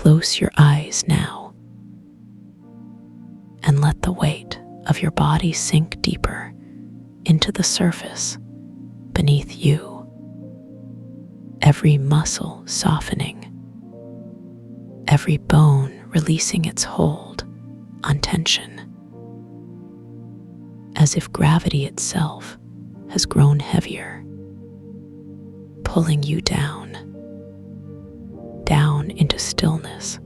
Close your eyes now and let the weight of your body sink deeper into the surface beneath you. Every muscle softening, every bone releasing its hold on tension, as if gravity itself has grown heavier, pulling you down into stillness.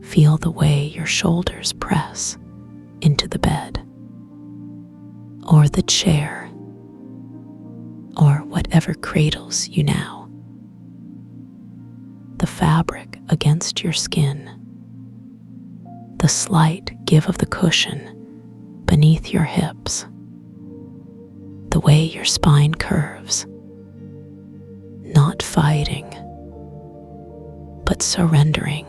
Feel the way your shoulders press into the bed, or the chair, or whatever cradles you now. The fabric against your skin, the slight give of the cushion beneath your hips, the way your spine curves, not fighting, but surrendering.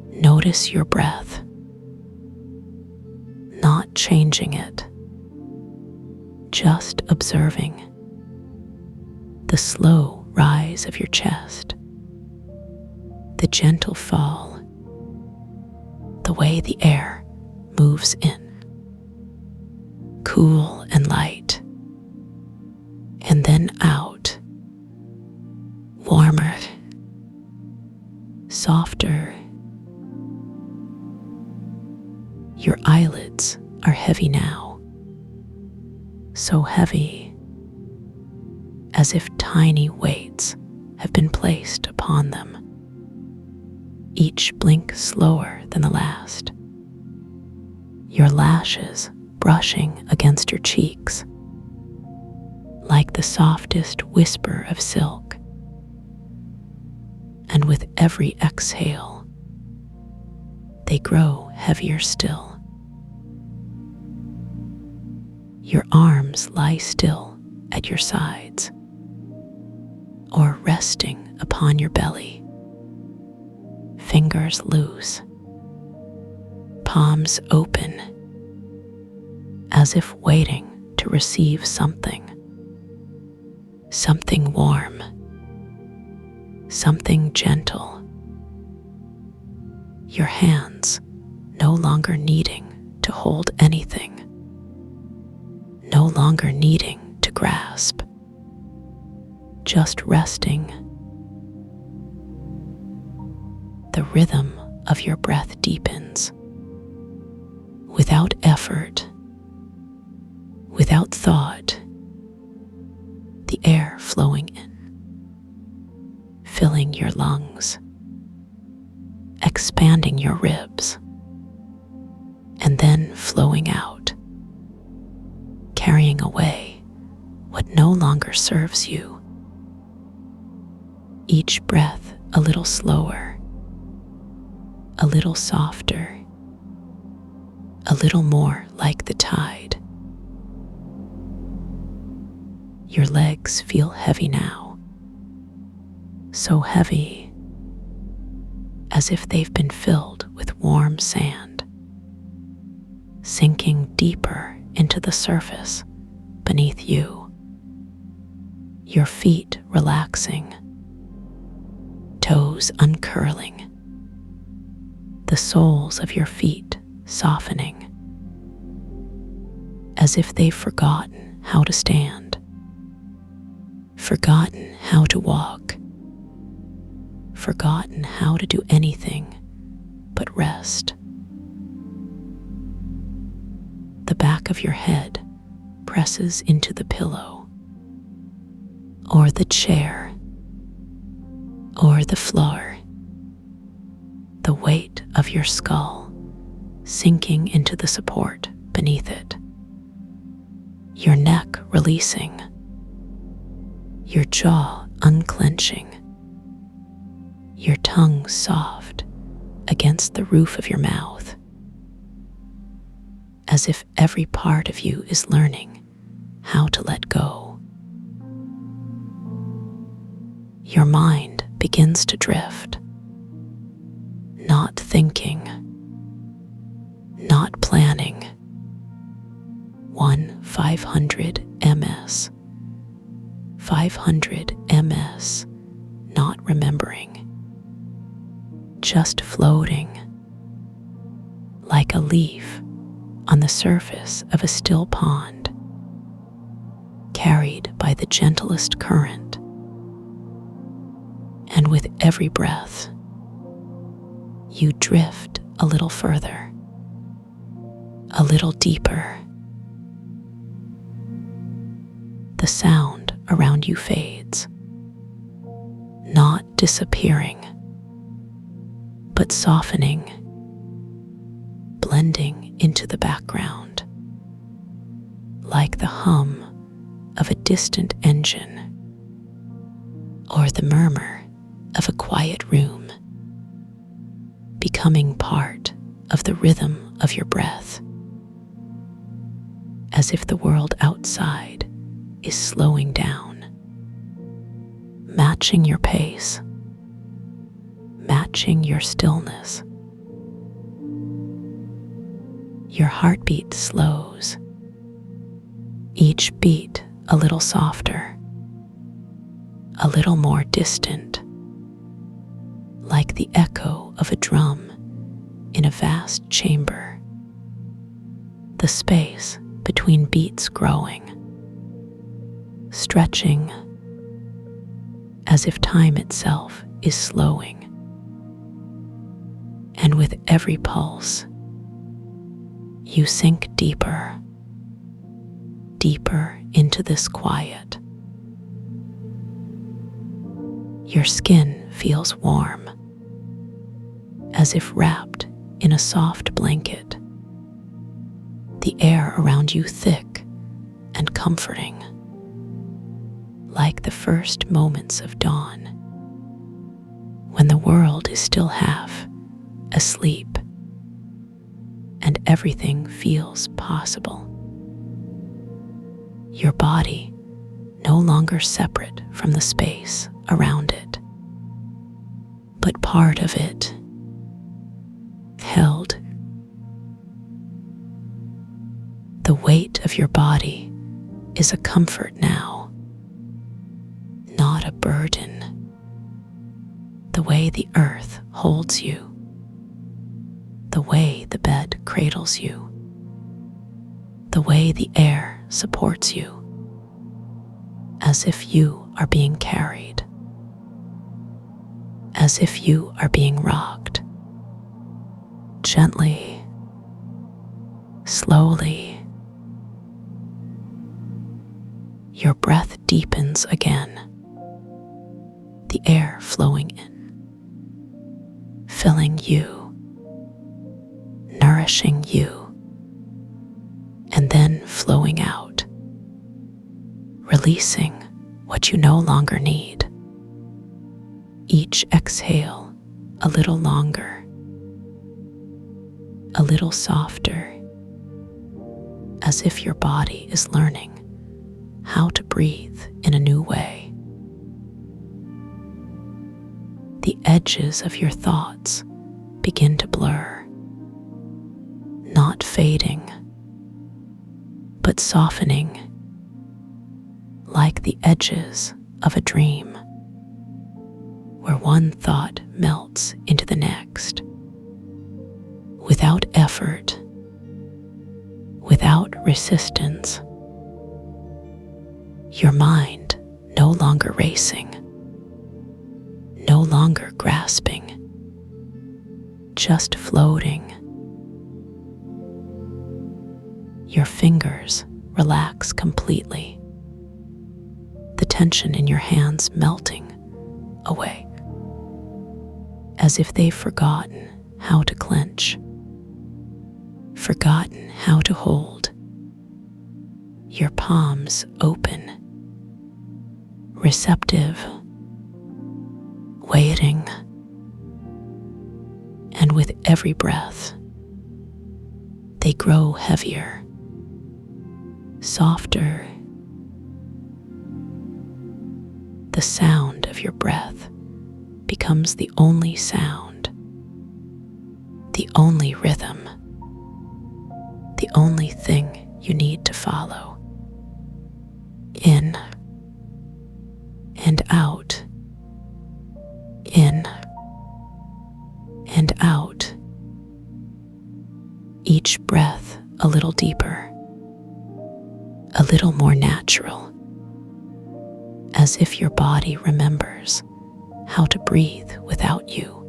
Notice your breath, not changing it, just observing the slow rise of your chest, the gentle fall, the way the air moves in, cool and light, and then out, warmer, softer. Your eyelids are heavy now, so heavy, as if tiny weights have been placed upon them, each blink slower than the last. Your lashes brushing against your cheeks, like the softest whisper of silk. And with every exhale, they grow heavier still. Your arms lie still at your sides, or resting upon your belly, fingers loose, palms open, as if waiting to receive something warm, something gentle. Your hands no longer needing to hold anything, no longer needing to grasp, just resting. The rhythm of your breath deepens, without effort, without thought, the air flowing in, filling your lungs, expanding your ribs, and then flowing out, carrying away what no longer serves you. Each breath a little slower, a little softer, a little more like the tide. Your legs feel heavy now, so heavy, as if they've been filled with warm sand, sinking deeper into the surface beneath you. Your feet relaxing, toes uncurling, the soles of your feet softening, as if they've forgotten how to stand, forgotten how to walk, forgotten how to do anything but rest. The back of your head presses into the pillow, or the chair, or the floor, the weight of your skull sinking into the support beneath it, your neck releasing, your jaw unclenching, your tongue soft against the roof of your mouth, as if every part of you is learning how to let go. Your mind begins to drift, not thinking, not planning. 1/500 ms, 500 ms, not remembering, just floating like a leaf on the surface of a still pond, carried by the gentlest current. And with every breath, you drift a little further, a little deeper. The sound around you fades, not disappearing, but softening, blending into the background, like the hum of a distant engine or the murmur of a quiet room, becoming part of the rhythm of your breath, as if the world outside is slowing down, matching your pace, matching your stillness. Your heartbeat slows, each beat a little softer, a little more distant, like the echo of a drum in a vast chamber, the space between beats growing, stretching as if time itself is slowing. And with every pulse, you sink deeper, deeper into this quiet. Your skin feels warm, as if wrapped in a soft blanket, the air around you thick and comforting, like the first moments of dawn, when the world is still half asleep and everything feels possible. Your body no longer separate from the space around it, but part of it, held. The weight of your body is a comfort now, not a burden. The way the earth holds you, the way the bed cradles you, the way the air supports you, as if you are being carried, as if you are being rocked, gently, slowly. Your breath deepens again, the air flowing in, filling you, nourishing you, and then flowing out, releasing what you no longer need. Each exhale a little longer, a little softer, as if your body is learning how to breathe in a new way. The edges of your thoughts begin to blur, not fading, but softening, like the edges of a dream, where one thought melts into the next, without effort, without resistance. Your mind no longer racing, no longer grasping, just floating. Your fingers relax completely, the tension in your hands melting away, as if they've forgotten how to clench, forgotten how to hold. Your palms open, receptive, waiting, and with every breath, they grow heavier, softer. The sound of your breath becomes the only sound, the only rhythm, the only thing you need to follow. In and out, in and out, each breath a little deeper, a little more natural, as if your body remembers how to breathe without you.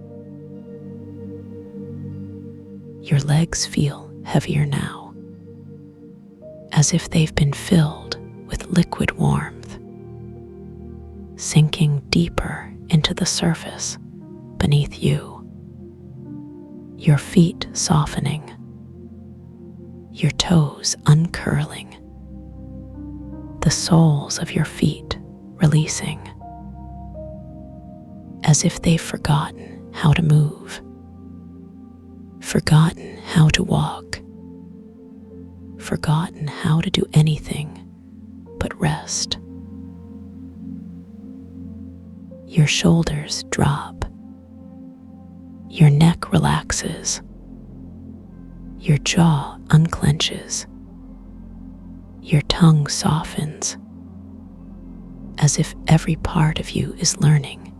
Your legs feel heavier now, as if they've been filled with liquid warmth, sinking deeper into the surface beneath you. Your feet softening, your toes uncurling, the soles of your feet releasing, as if they've forgotten how to move, forgotten how to walk, forgotten how to do anything but rest. Your shoulders drop, your neck relaxes, your jaw unclenches, your tongue softens, as if every part of you is learning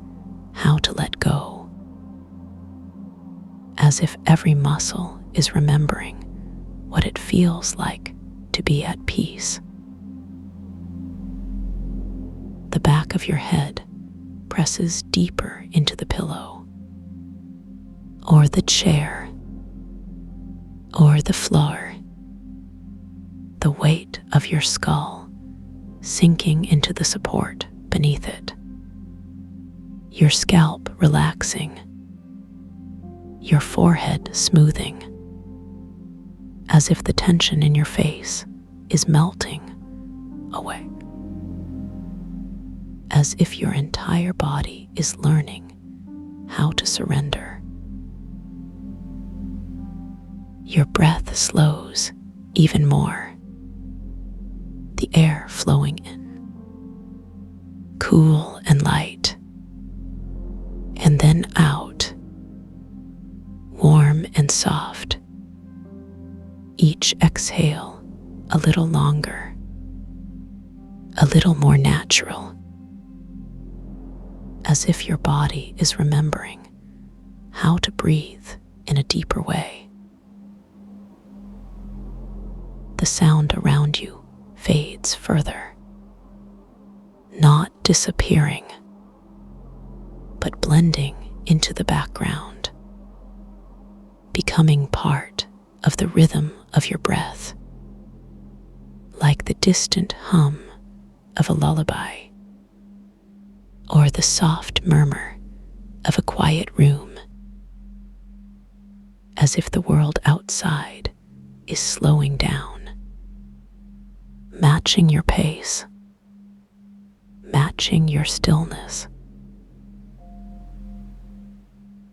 how to let go, as if every muscle is remembering what it feels like to be at peace. The back of your head presses deeper into the pillow, or the chair, or the floor, the weight of your skull sinking into the support beneath it, your scalp relaxing, your forehead smoothing, as if the tension in your face is melting away, as if your entire body is learning how to surrender. Your breath slows even more, the air flowing in, cool and light, and then out, warm and soft. Each exhale a little longer, a little more natural, as if your body is remembering how to breathe in a deeper way. The sound around you fades further, not disappearing, but blending into the background, becoming part of the rhythm of your breath, like the distant hum of a lullaby, or the soft murmur of a quiet room, as if the world outside is slowing down, matching your pace, matching your stillness.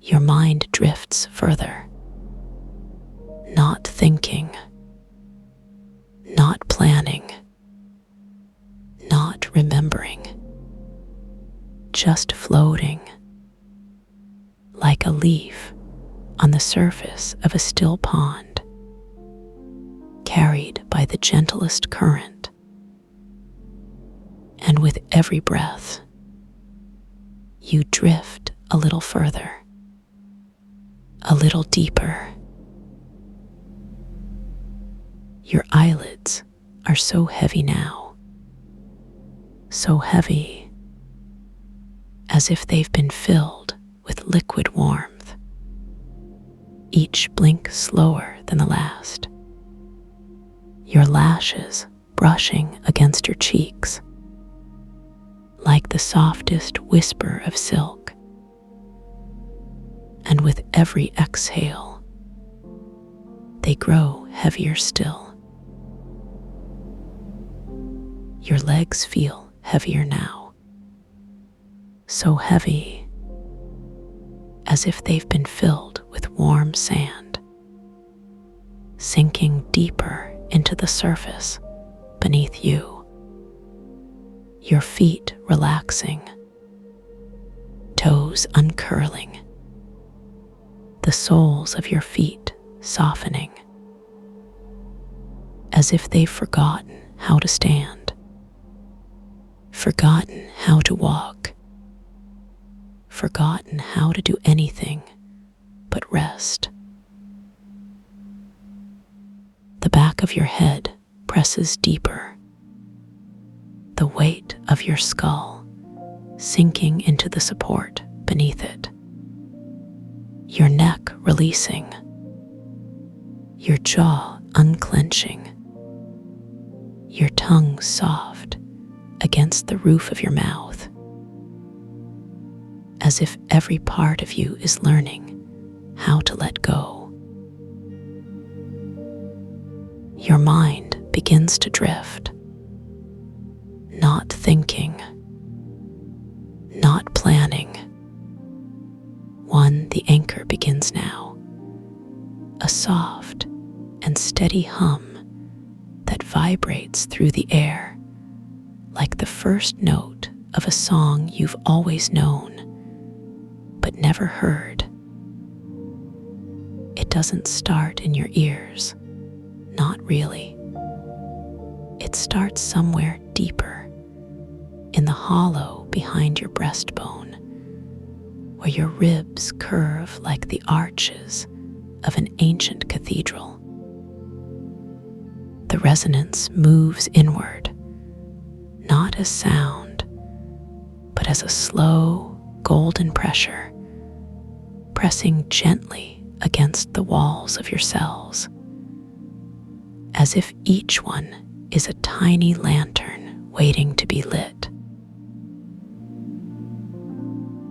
Your mind drifts further, not thinking, not planning, not remembering, just floating, like a leaf on the surface of a still pond, carried by the gentlest current. And with every breath, you drift a little further, a little deeper. Your eyelids are so heavy now, so heavy, as if they've been filled with liquid warmth, each blink slower than the last. Your lashes brushing against your cheeks, like the softest whisper of silk. And with every exhale, they grow heavier still. Your legs feel heavier now, so heavy, as if they've been filled with warm sand, sinking deeper into the surface beneath you. Your feet relaxing, toes uncurling, the soles of your feet softening, as if they've forgotten how to stand, forgotten how to walk, forgotten how to do anything but rest. The back of your head presses deeper, the weight of your skull sinking into the support beneath it, your neck releasing, your jaw unclenching, your tongue soft against the roof of your mouth, as if every part of you is learning how to let go. Your mind begins to drift, not thinking, not planning. The anchor begins now, a soft and steady hum that vibrates through the air like the first note of a song you've always known but never heard. It doesn't start in your ears, not really. It starts somewhere deeper, in the hollow behind your breastbone, where your ribs curve like the arches of an ancient cathedral. The resonance moves inward, not as sound, but as a slow, golden pressure, pressing gently against the walls of your cells, as if each one is a tiny lantern waiting to be lit.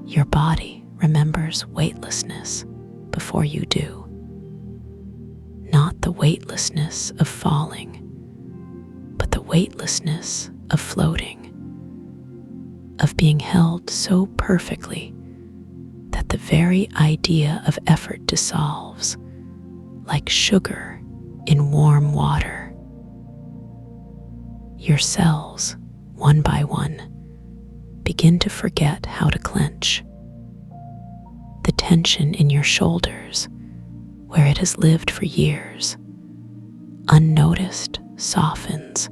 Your body remembers weightlessness before you do, not the weightlessness of falling, but the weightlessness of floating, of being held so perfectly that the very idea of effort dissolves like sugar in warm water. Your cells, one by one, begin to forget how to clench. The tension in your shoulders, where it has lived for years, unnoticed, softens,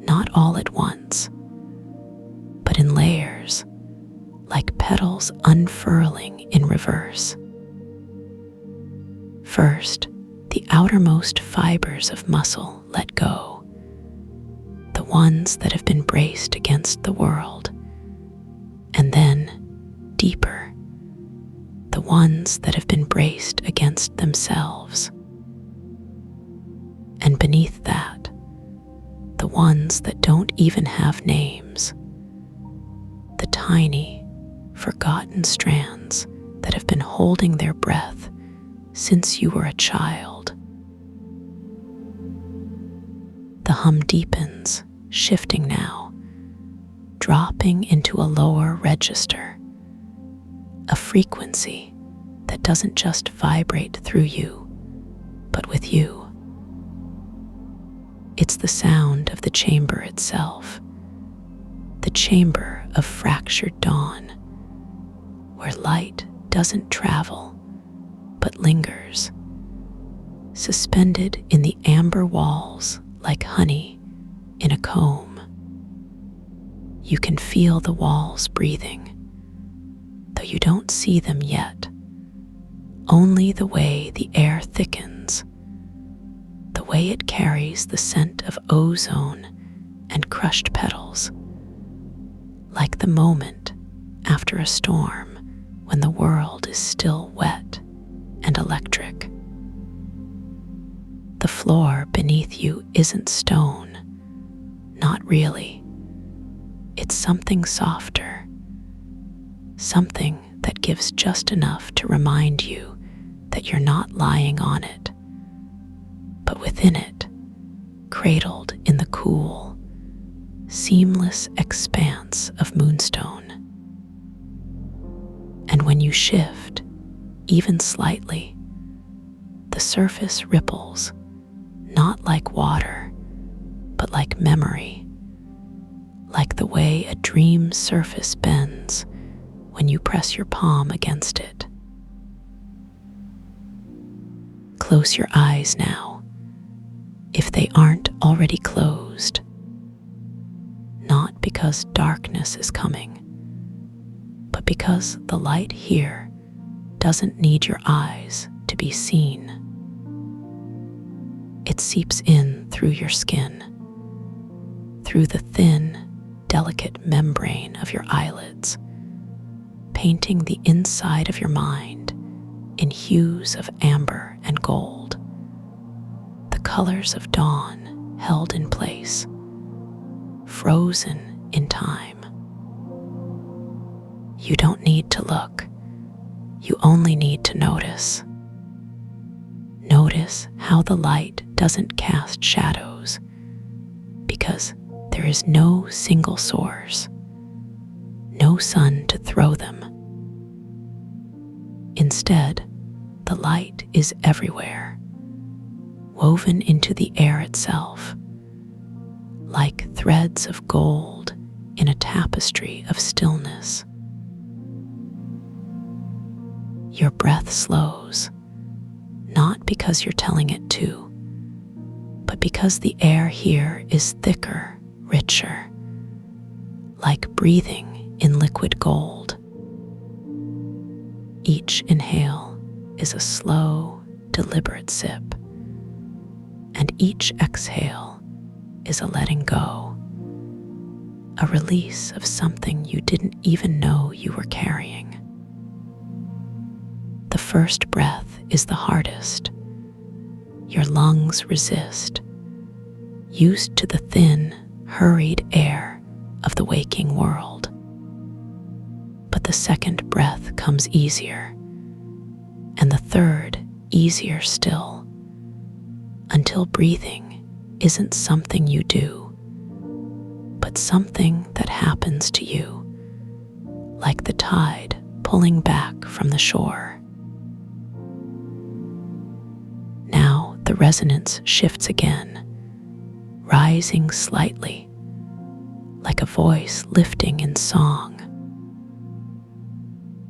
not all at once, but in layers, like petals unfurling in reverse. First, the outermost fibers of muscle let go, the ones that have been braced against the world, and then, deeper, the ones that have been braced against themselves. And beneath that, the ones that don't even have names, the tiny, forgotten strands that have been holding their breath since you were a child. The hum deepens, shifting now, dropping into a lower register, a frequency that doesn't just vibrate through you, but with you. It's the sound of the chamber itself, the chamber of fractured dawn, where light doesn't travel, but lingers, suspended in the amber walls like honey in a comb. You can feel the walls breathing, though you don't see them yet, only the way the air thickens, the way it carries the scent of ozone and crushed petals, like the moment after a storm when the world is still wet and electric. The floor beneath you isn't stone, not really. It's something softer, something that gives just enough to remind you that you're not lying on it, but within it, cradled in the cool, seamless expanse of moonstone. And when you shift, even slightly, the surface ripples, not like water, but like memory, like the way a dream surface bends when you press your palm against it. Close your eyes now, if they aren't already closed. not because darkness is coming, but because the light here doesn't need your eyes to be seen. It seeps in through your skin, through the thin, delicate membrane of your eyelids, painting the inside of your mind in hues of amber and gold, the colors of dawn held in place, frozen in time. You don't need to look, you only need to notice. Notice how the light doesn't cast shadows, because there is no single source, no sun to throw them. Instead, the light is everywhere, woven into the air itself, like threads of gold in a tapestry of stillness. Your breath slows, not because you're telling it to, but because the air here is thicker, richer, like breathing in liquid gold. Each inhale is a slow, deliberate sip, and each exhale is a letting go, a release of something you didn't even know you were carrying. The first breath is the hardest. Your lungs resist, used to the thin, hurried air of the waking world. But the second breath comes easier, and the third easier still, until breathing isn't something you do, but something that happens to you, like the tide pulling back from the shore. Now the resonance shifts again, rising slightly, like a voice lifting in song.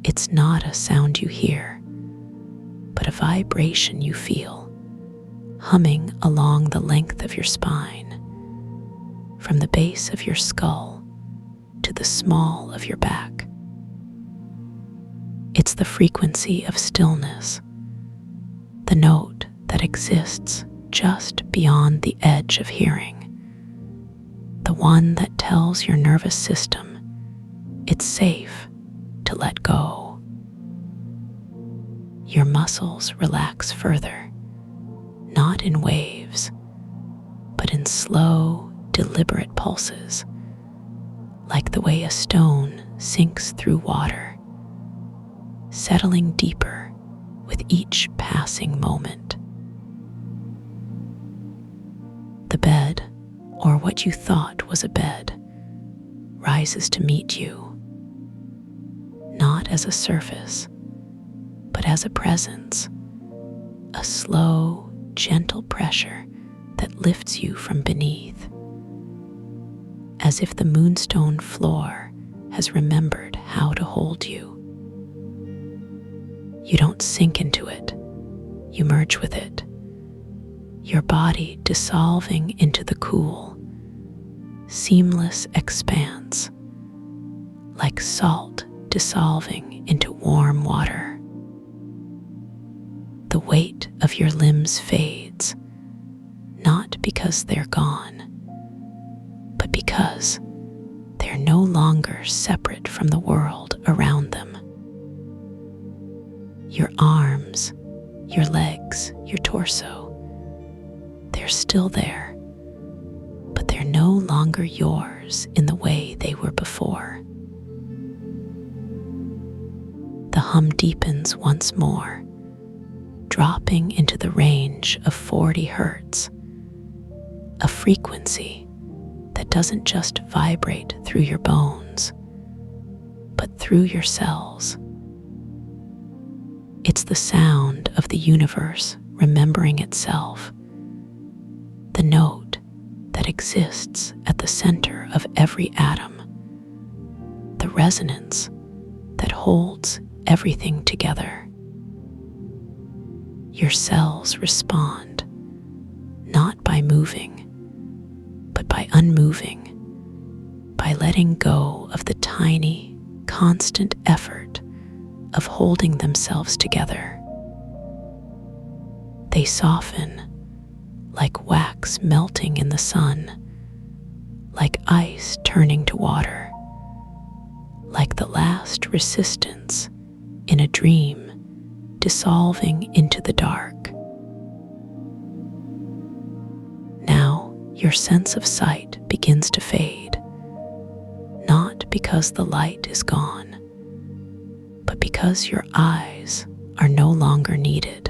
It's not a sound you hear, but a vibration you feel, humming along the length of your spine, from the base of your skull to the small of your back. It's the frequency of stillness, the note that exists just beyond the edge of hearing, the one that tells your nervous system it's safe to let go. Your muscles relax further, not in waves, but in slow, deliberate pulses, like the way a stone sinks through water, settling deeper with each passing moment. The bed, or what you thought was a bed, rises to meet you, not as a surface, but as a presence, a slow, gentle pressure that lifts you from beneath, as if the moonstone floor has remembered how to hold you. You don't sink into it, you merge with it, your body dissolving into the cool, seamless expanse, like salt dissolving into warm water. The weight of your limbs fades, not because they're gone, but because they're no longer separate from the world around them. Your arms, your legs, your torso, they're still there, but they're no longer yours in the way they were before. The hum deepens once more, dropping into the range of 40 hertz, a frequency that doesn't just vibrate through your bones, but through your cells. It's the sound of the universe remembering itself, the note that exists at the center of every atom, the resonance that holds everything together. Your cells respond, not by moving, but by unmoving, by letting go of the tiny, constant effort of holding themselves together. They soften like wax melting in the sun, like ice turning to water, like the last resistance in a dream dissolving into the dark. Now your sense of sight begins to fade, not because the light is gone, but because your eyes are no longer needed.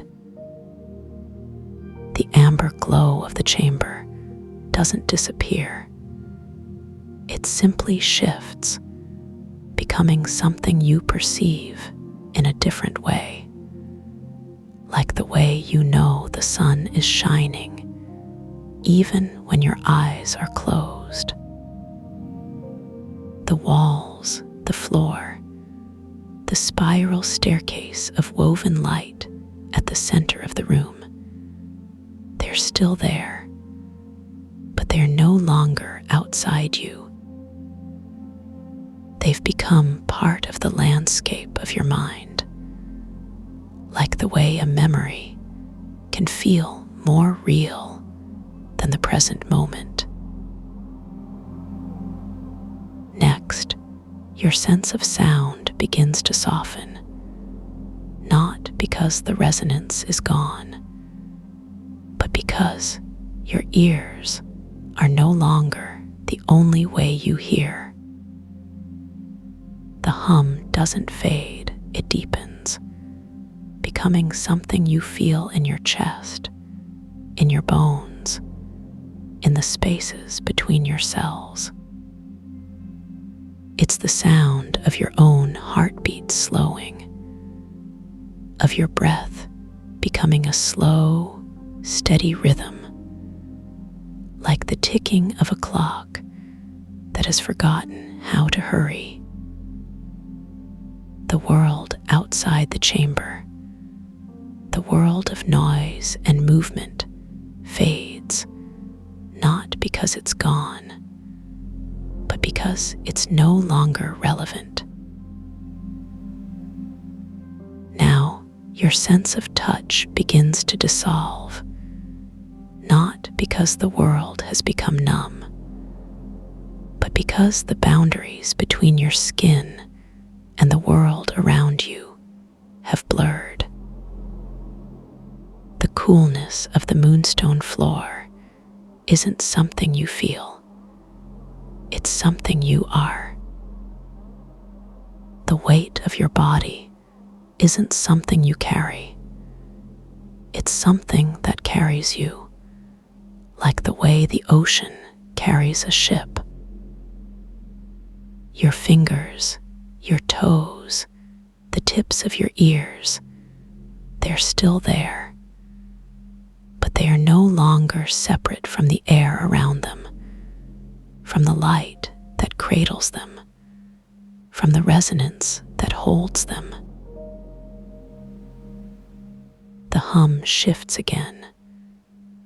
The amber glow of the chamber doesn't disappear. It simply shifts, becoming something you perceive in a different way, like the way you know the sun is shining, even when your eyes are closed. The walls, the floor, the spiral staircase of woven light at the center of the room, they're still there, but they're no longer outside you. They've become part of the landscape of your mind, like the way a memory can feel more real than the present moment. Next, your sense of sound begins to soften, not because the resonance is gone, but because your ears are no longer the only way you hear. The hum doesn't fade, it deepens, becoming something you feel in your chest, in your bones, in the spaces between your cells. It's the sound of your own heartbeat slowing, of your breath becoming a slow, steady rhythm, like the ticking of a clock that has forgotten how to hurry. The world outside the chamber, the world of noise and movement, fades, not because it's gone, but because it's no longer relevant. Now, your sense of touch begins to dissolve, not because the world has become numb, but because the boundaries between your skin and the world around you have blurred. The coolness of the moonstone floor isn't something you feel, it's something you are. The weight of your body isn't something you carry, it's something that carries you, like the way the ocean carries a ship. Your fingers, your toes, the tips of your ears, they're still there, but they are no longer separate from the air around them, from the light that cradles them, from the resonance that holds them. The hum shifts again,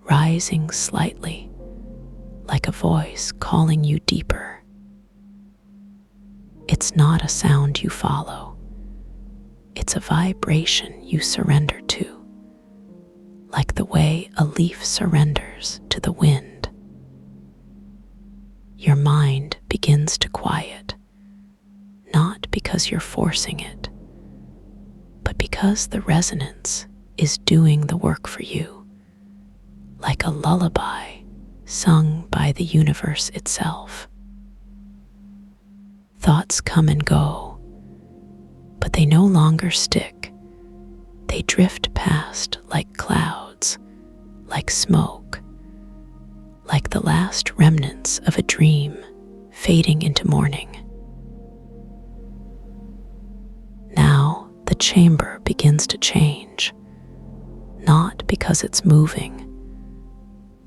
rising slightly, like a voice calling you deeper. It's not a sound you follow. It's a vibration you surrender to, like the way a leaf surrenders to the wind. Your mind begins to quiet, not because you're forcing it, but because the resonance is doing the work for you, like a lullaby sung by the universe itself. Thoughts come and go, but they no longer stick. They drift past like clouds, like smoke, like the last remnants of a dream fading into morning. Now the chamber begins to change, not because it's moving,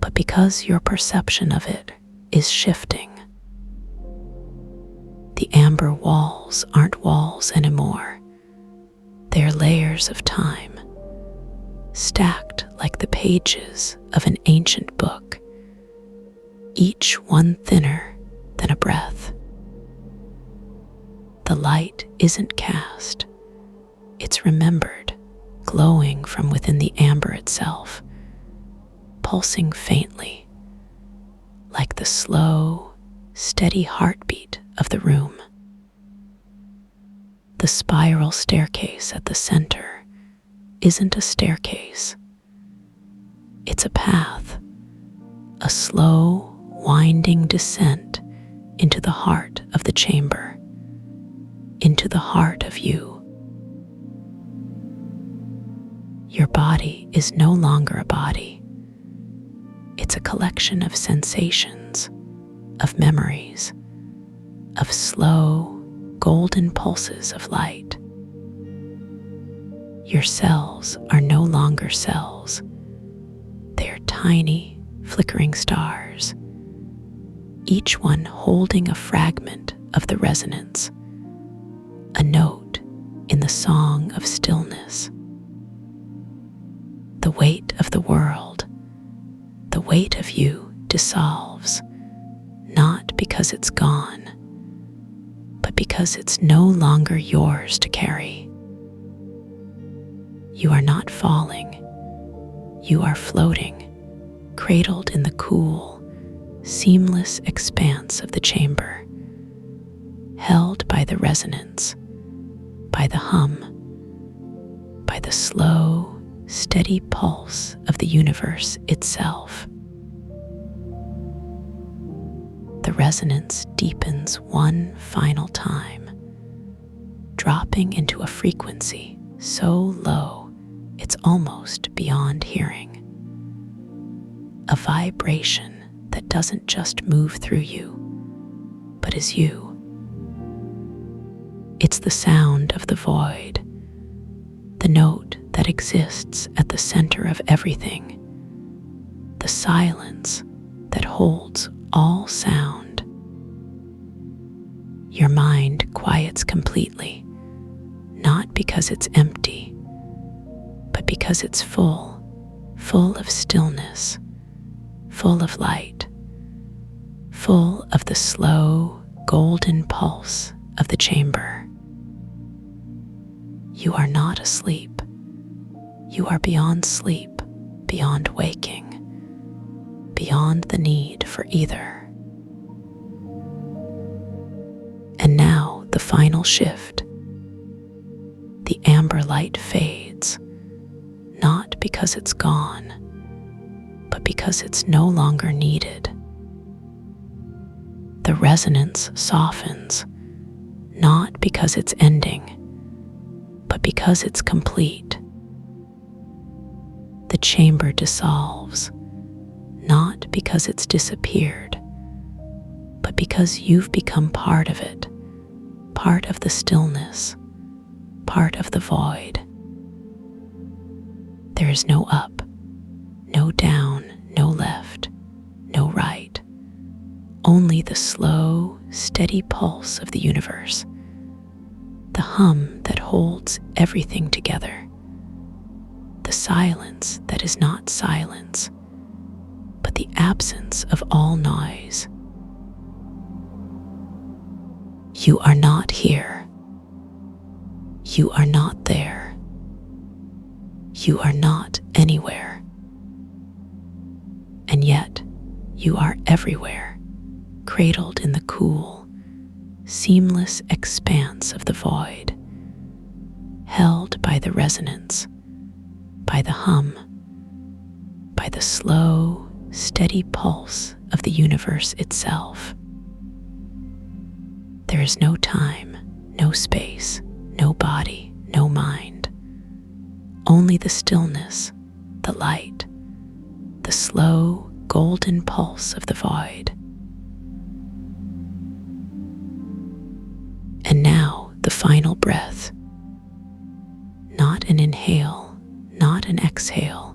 but because your perception of it is shifting. The amber walls aren't walls anymore. They're layers of time, stacked like the pages of an ancient book, each one thinner than a breath. The light isn't cast, it's remembered, glowing from within the amber itself, pulsing faintly, like the slow, steady heartbeat of the room. The spiral staircase at the center isn't a staircase. It's a path, a slow, winding descent into the heart of the chamber, into the heart of you. Your body is no longer a body. It's a collection of sensations, of memories, of slow, golden pulses of light. Your cells are no longer cells. They are tiny, flickering stars, each one holding a fragment of the resonance, a note in the song of stillness. The weight of the world, the weight of you dissolves, not because it's gone, but because it's no longer yours to carry. You are not falling, you are floating, cradled in the cool, seamless expanse of the chamber, held by the resonance, by the hum, by the slow, steady pulse of the universe itself. The resonance deepens one final time, dropping into a frequency so low it's almost beyond hearing. A vibration that doesn't just move through you, but is you. It's the sound of the void, the note that exists at the center of everything, the silence that holds all sound. Your mind quiets completely, not because it's empty, but because it's full of stillness, full of light, full of the slow, golden pulse of the chamber. You are not asleep. You are beyond sleep, beyond waking, beyond the need for either. And now the final shift. The amber light fades, not because it's gone, but because it's no longer needed. The resonance softens, not because it's ending, but because it's complete. The chamber dissolves, not because it's disappeared, but because you've become part of it, part of the stillness, part of the void. There is no up, no down, no left, no right, only the slow, steady pulse of the universe, the hum that holds everything together, the silence that is not silence, but the absence of all noise. You are not here. You are not there. You are not anywhere. And yet, you are everywhere, cradled in the cool, seamless expanse of the void, held by the resonance, by the hum, by the slow, steady pulse of the universe itself. There is no time, no space, no body, no mind. Only the stillness, the light, the slow, golden pulse of the void. And now the final breath. Not an inhale, not an exhale,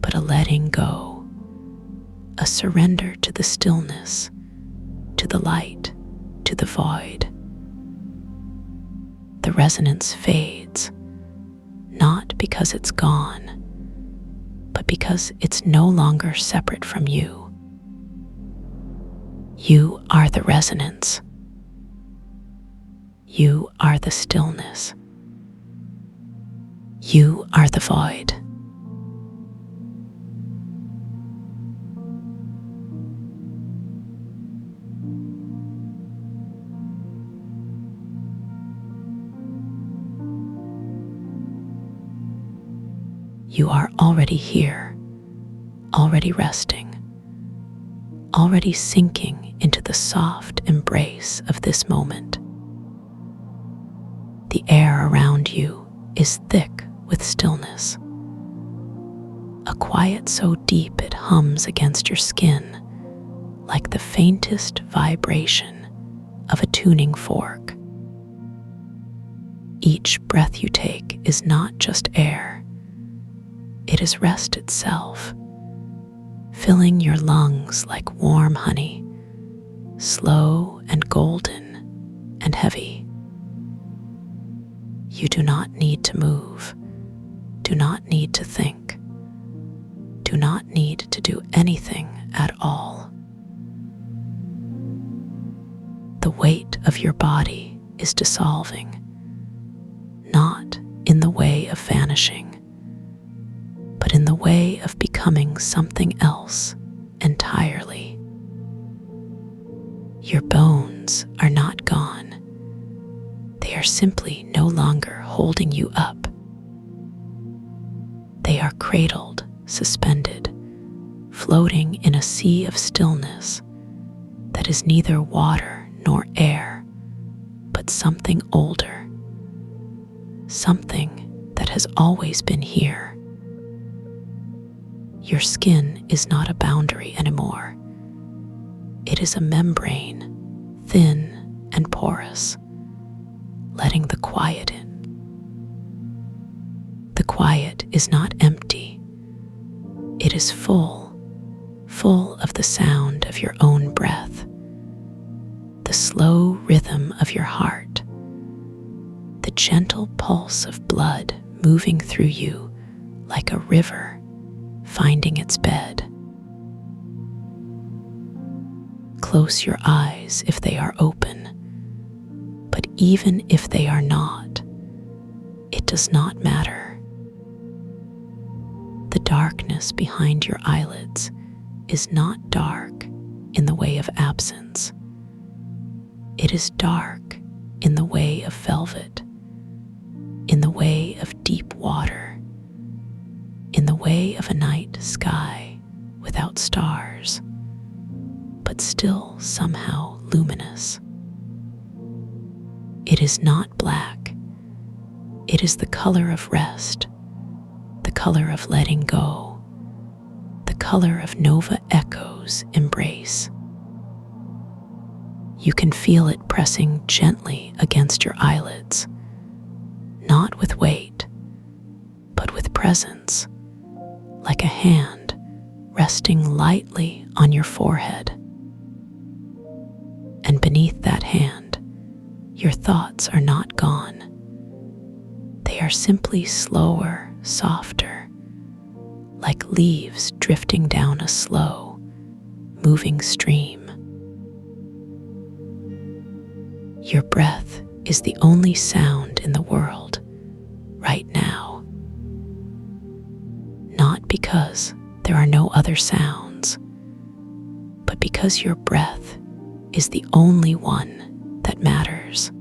but a letting go, a surrender to the stillness, to the light, to the void. The resonance fades, not because it's gone, but because it's no longer separate from you. You are the resonance. You are the stillness. You are the void. You are already here, already resting, already sinking into the soft embrace of this moment. The air around you is thick with stillness, a quiet so deep it hums against your skin like the faintest vibration of a tuning fork. Each breath you take is not just air, it is rest itself, filling your lungs like warm honey, slow and golden and heavy. You do not need to move, do not need to think, do not need to do anything at all. The weight of your body is dissolving, not in the way of vanishing, but in the way of becoming something else entirely. Your bones are not gone. They are simply no longer holding you up. They are cradled, suspended, floating in a sea of stillness that is neither water nor air, but something older, something that has always been here. Your skin is not a boundary anymore. It is a membrane, thin and porous, letting the quiet in. The quiet is not empty. It is full, full of the sound of your own breath, the slow rhythm of your heart, the gentle pulse of blood moving through you like a river finding its bed. Close your eyes if they are open, but even if they are not, it does not matter. The darkness behind your eyelids is not dark in the way of absence. It is dark in the way of velvet, in the way of deep water, in the way of a night sky without stars, but still somehow luminous. It is not black. It is the color of rest, the color of letting go, the color of Nova Echo's embrace. You can feel it pressing gently against your eyelids, not with weight, but with presence, like a hand resting lightly on your forehead. And beneath that hand, your thoughts are not gone. They are simply slower, softer, like leaves drifting down a slow, moving stream. Your breath is the only sound in the world right now. Not because there are no other sounds, but because your breath is the only one that matters.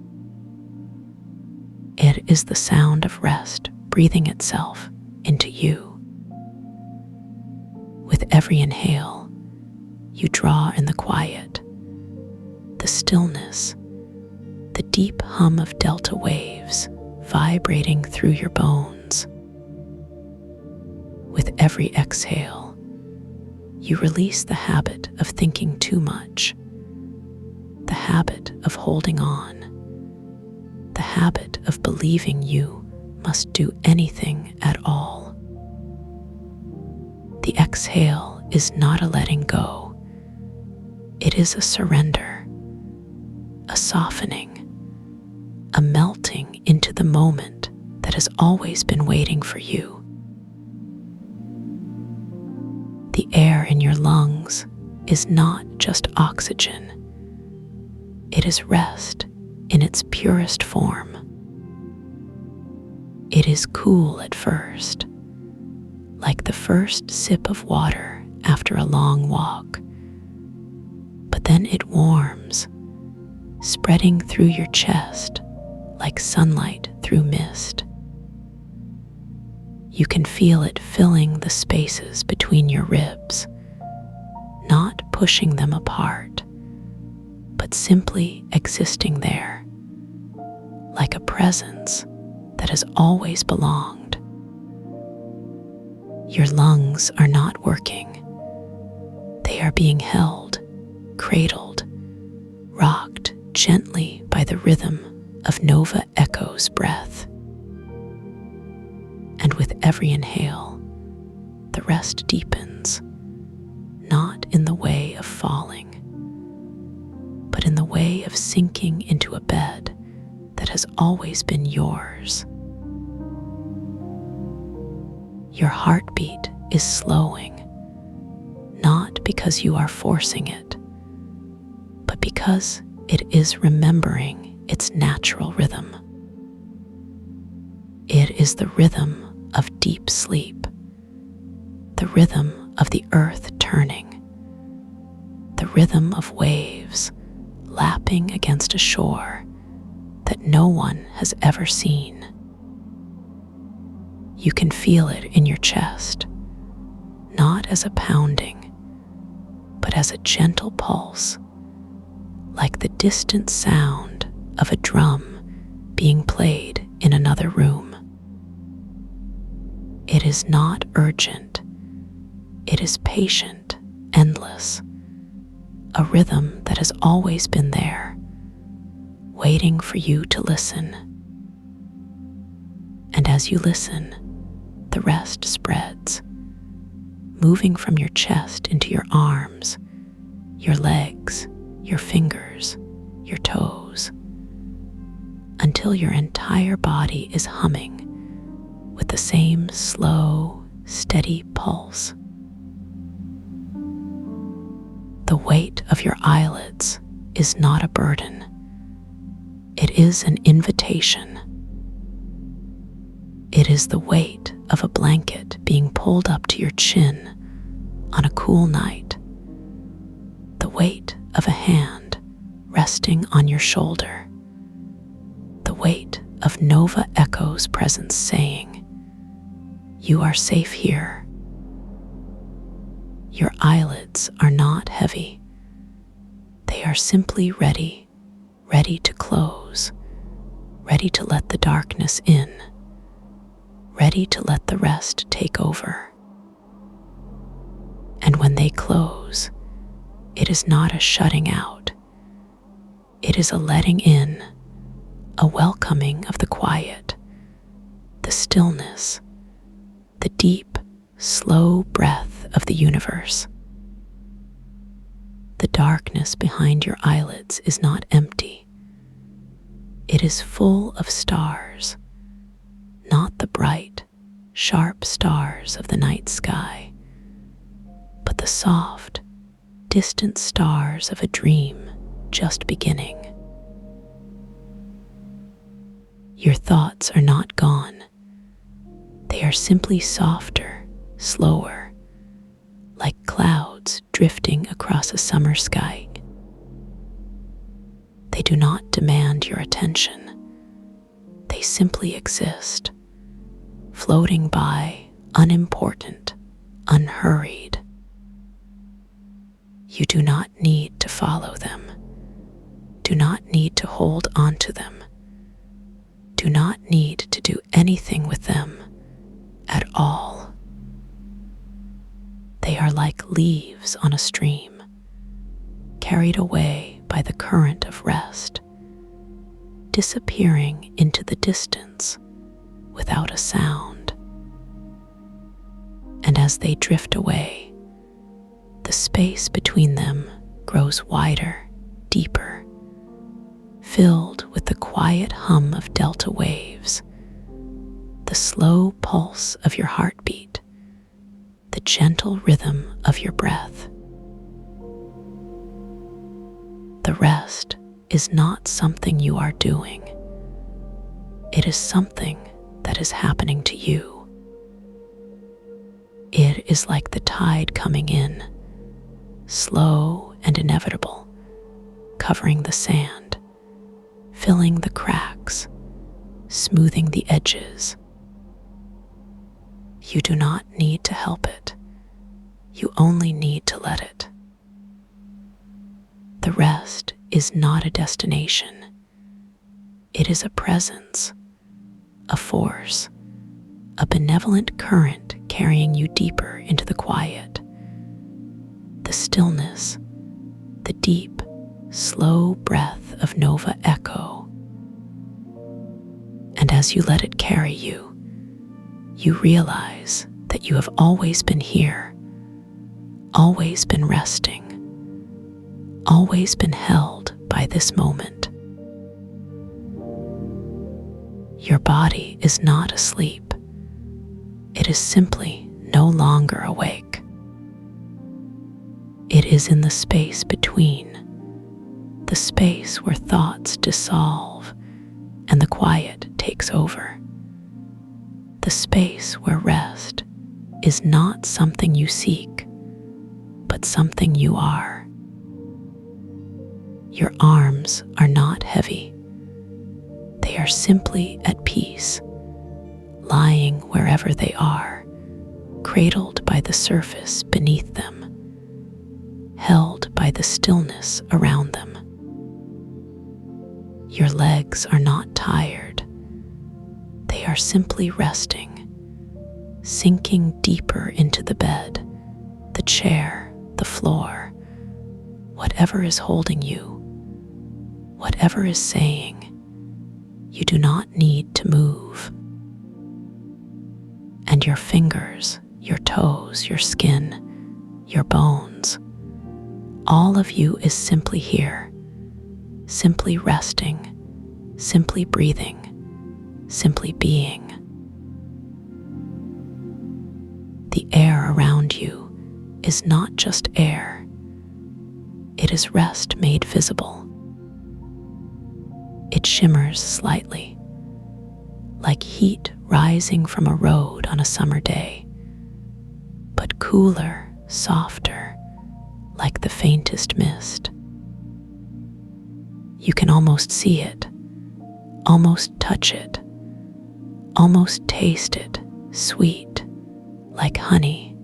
It is the sound of rest breathing itself into you. With every inhale, you draw in the quiet, the stillness, the deep hum of delta waves vibrating through your bones. With every exhale, you release the habit of thinking too much, the habit of holding on, the habit of believing you must do anything at all. The exhale is not a letting go. It is a surrender, a softening, a melting into the moment that has always been waiting for you. The air in your lungs is not just oxygen. It is rest in its purest form. It is cool at first, like the first sip of water after a long walk, but then it warms, spreading through your chest like sunlight through mist. You can feel it filling the spaces between your ribs, not pushing them apart, but simply existing there, like a presence that has always belonged. Your lungs are not working. They are being held, cradled, rocked gently by the rhythm of Nova Echo's breath. And with every inhale, the rest deepens, not in the way of falling, but in the way of sinking into a bed that has always been yours. Your heartbeat is slowing, not because you are forcing it, but because it is remembering its natural rhythm. It is the rhythm of deep sleep, the rhythm of the earth turning, the rhythm of waves lapping against a shore that no one has ever seen. You can feel it in your chest, not as a pounding, but as a gentle pulse, like the distant sound of a drum being played in another room. It is not urgent. It is patient, endless, a rhythm that has always been there, waiting for you to listen. And as you listen, the rest spreads, moving from your chest into your arms, your legs, your fingers, your toes, until your entire body is humming with the same slow, steady pulse. The weight of your eyelids is not a burden. It is an invitation. It is the weight of a blanket being pulled up to your chin on a cool night, the weight of a hand resting on your shoulder, the weight of Nova Echo's presence saying, "You are safe here." Your eyelids are not heavy. They are simply ready to close, ready to let the darkness in, ready to let the rest take over. And when they close, it is not a shutting out. It is a letting in, a welcoming of the quiet, the stillness, the deep, slow breath of the universe. The darkness behind your eyelids is not empty. It is full of stars, not the bright, sharp stars of the night sky, but the soft, distant stars of a dream just beginning. Your thoughts are not gone. They are simply softer, slower, like clouds drifting across a summer sky. They do not demand your attention. They simply exist, floating by, unimportant, unhurried. You do not need to follow them. Do not need to hold on to them. Do not need to do anything with them at all. They are like leaves on a stream, carried away by the current of rest, disappearing into the distance without a sound. And as they drift away, the space between them grows wider, deeper, filled with the quiet hum of delta waves, the slow pulse of your heartbeat, the gentle rhythm of your breath. The rest is not something you are doing. It is something that is happening to you. It is like the tide coming in, slow and inevitable, covering the sand, filling the cracks, smoothing the edges. You do not need to help it. You only need to let it. The rest is not a destination. It is a presence, a force, a benevolent current carrying you deeper into the quiet, the stillness, the deep, slow breath of Nova echo. And as you let it carry you, you realize that you have always been here, always been resting, always been held by this moment. Your body is not asleep. It is simply no longer awake. It is in the space between, the space where thoughts dissolve and the quiet takes over. The space where rest is not something you seek, but something you are. Your arms are not heavy. They are simply at peace, lying wherever they are, cradled by the surface beneath them, held by the stillness around them. Your legs are not tired. They are simply resting, sinking deeper into the bed, the chair, the floor, whatever is holding you, whatever is saying, you do not need to move. And your fingers, your toes, your skin, your bones, all of you is simply here, simply resting, simply breathing, simply being. The air around you is not just air. It is rest made visible. It shimmers slightly, like heat rising from a road on a summer day, but cooler, softer, like the faintest mist. You can almost see it, almost touch it, almost taste it, sweet, like honey,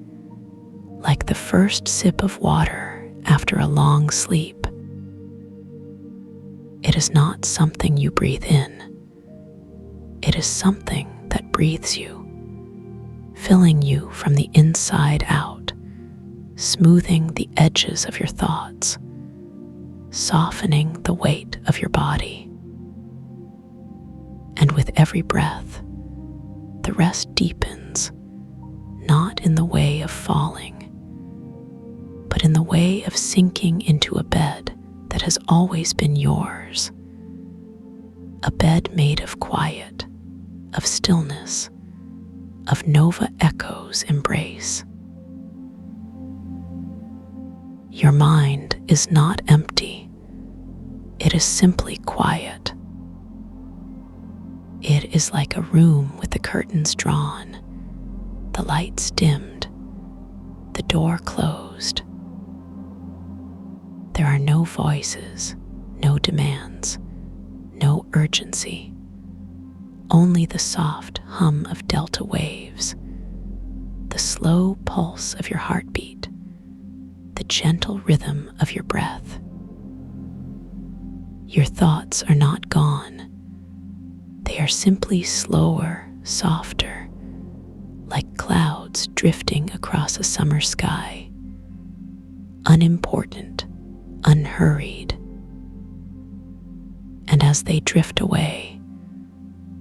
like the first sip of water after a long sleep. It is not something you breathe in. It is something that breathes you, filling you from the inside out, smoothing the edges of your thoughts, softening the weight of your body. And with every breath, the rest deepens, not in the way of falling, but in the way of sinking into a bed that has always been yours. A bed made of quiet, of stillness, of Nova echo's embrace. Your mind is not empty. It is simply quiet. It is like a room with the curtains drawn, the lights dimmed, the door closed. There are no voices, no demands, no urgency, only the soft hum of delta waves, the slow pulse of your heartbeat, the gentle rhythm of your breath. Your thoughts are not gone. They are simply slower, softer, like clouds drifting across a summer sky, unimportant, unhurried. And as they drift away,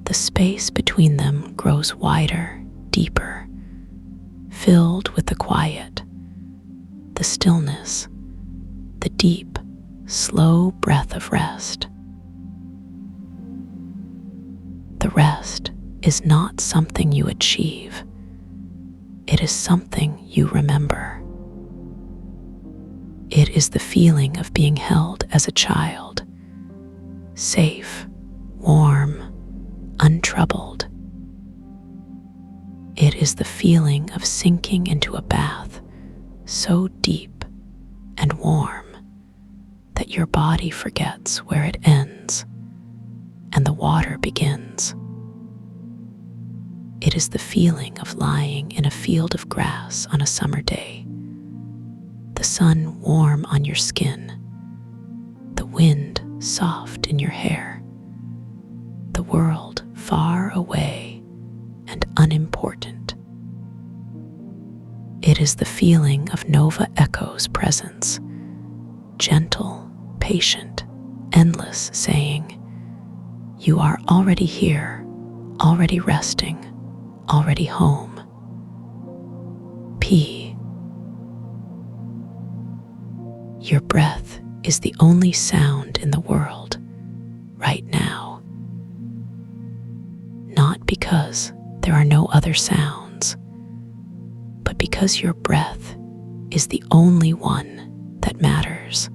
the space between them grows wider, deeper, filled with the quiet, the stillness, the deep, slow breath of rest. The rest is not something you achieve. It is something you remember. It is the feeling of being held as a child, safe, warm, untroubled. It is the feeling of sinking into a bath so deep and warm that your body forgets where it ends and the water begins. It is the feeling of lying in a field of grass on a summer day, the sun warm on your skin, the wind soft in your hair, the world far away and unimportant. It is the feeling of Nova Echo's presence, gentle, patient, endless, saying, "You are already here, already resting, already home." P. Your breath is the only sound in the world right now. Not because there are no other sounds, but because your breath is the only one that matters.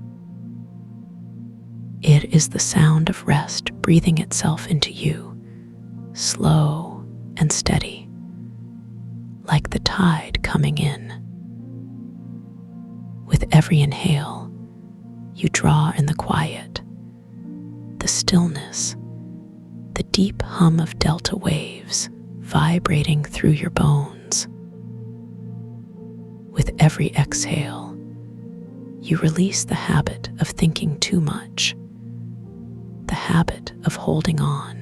It is the sound of rest breathing itself into you, slow and steady, like the tide coming in. With every inhale, you draw in the quiet, the stillness, the deep hum of delta waves vibrating through your bones. With every exhale, you release the habit of thinking too much, the habit of holding on,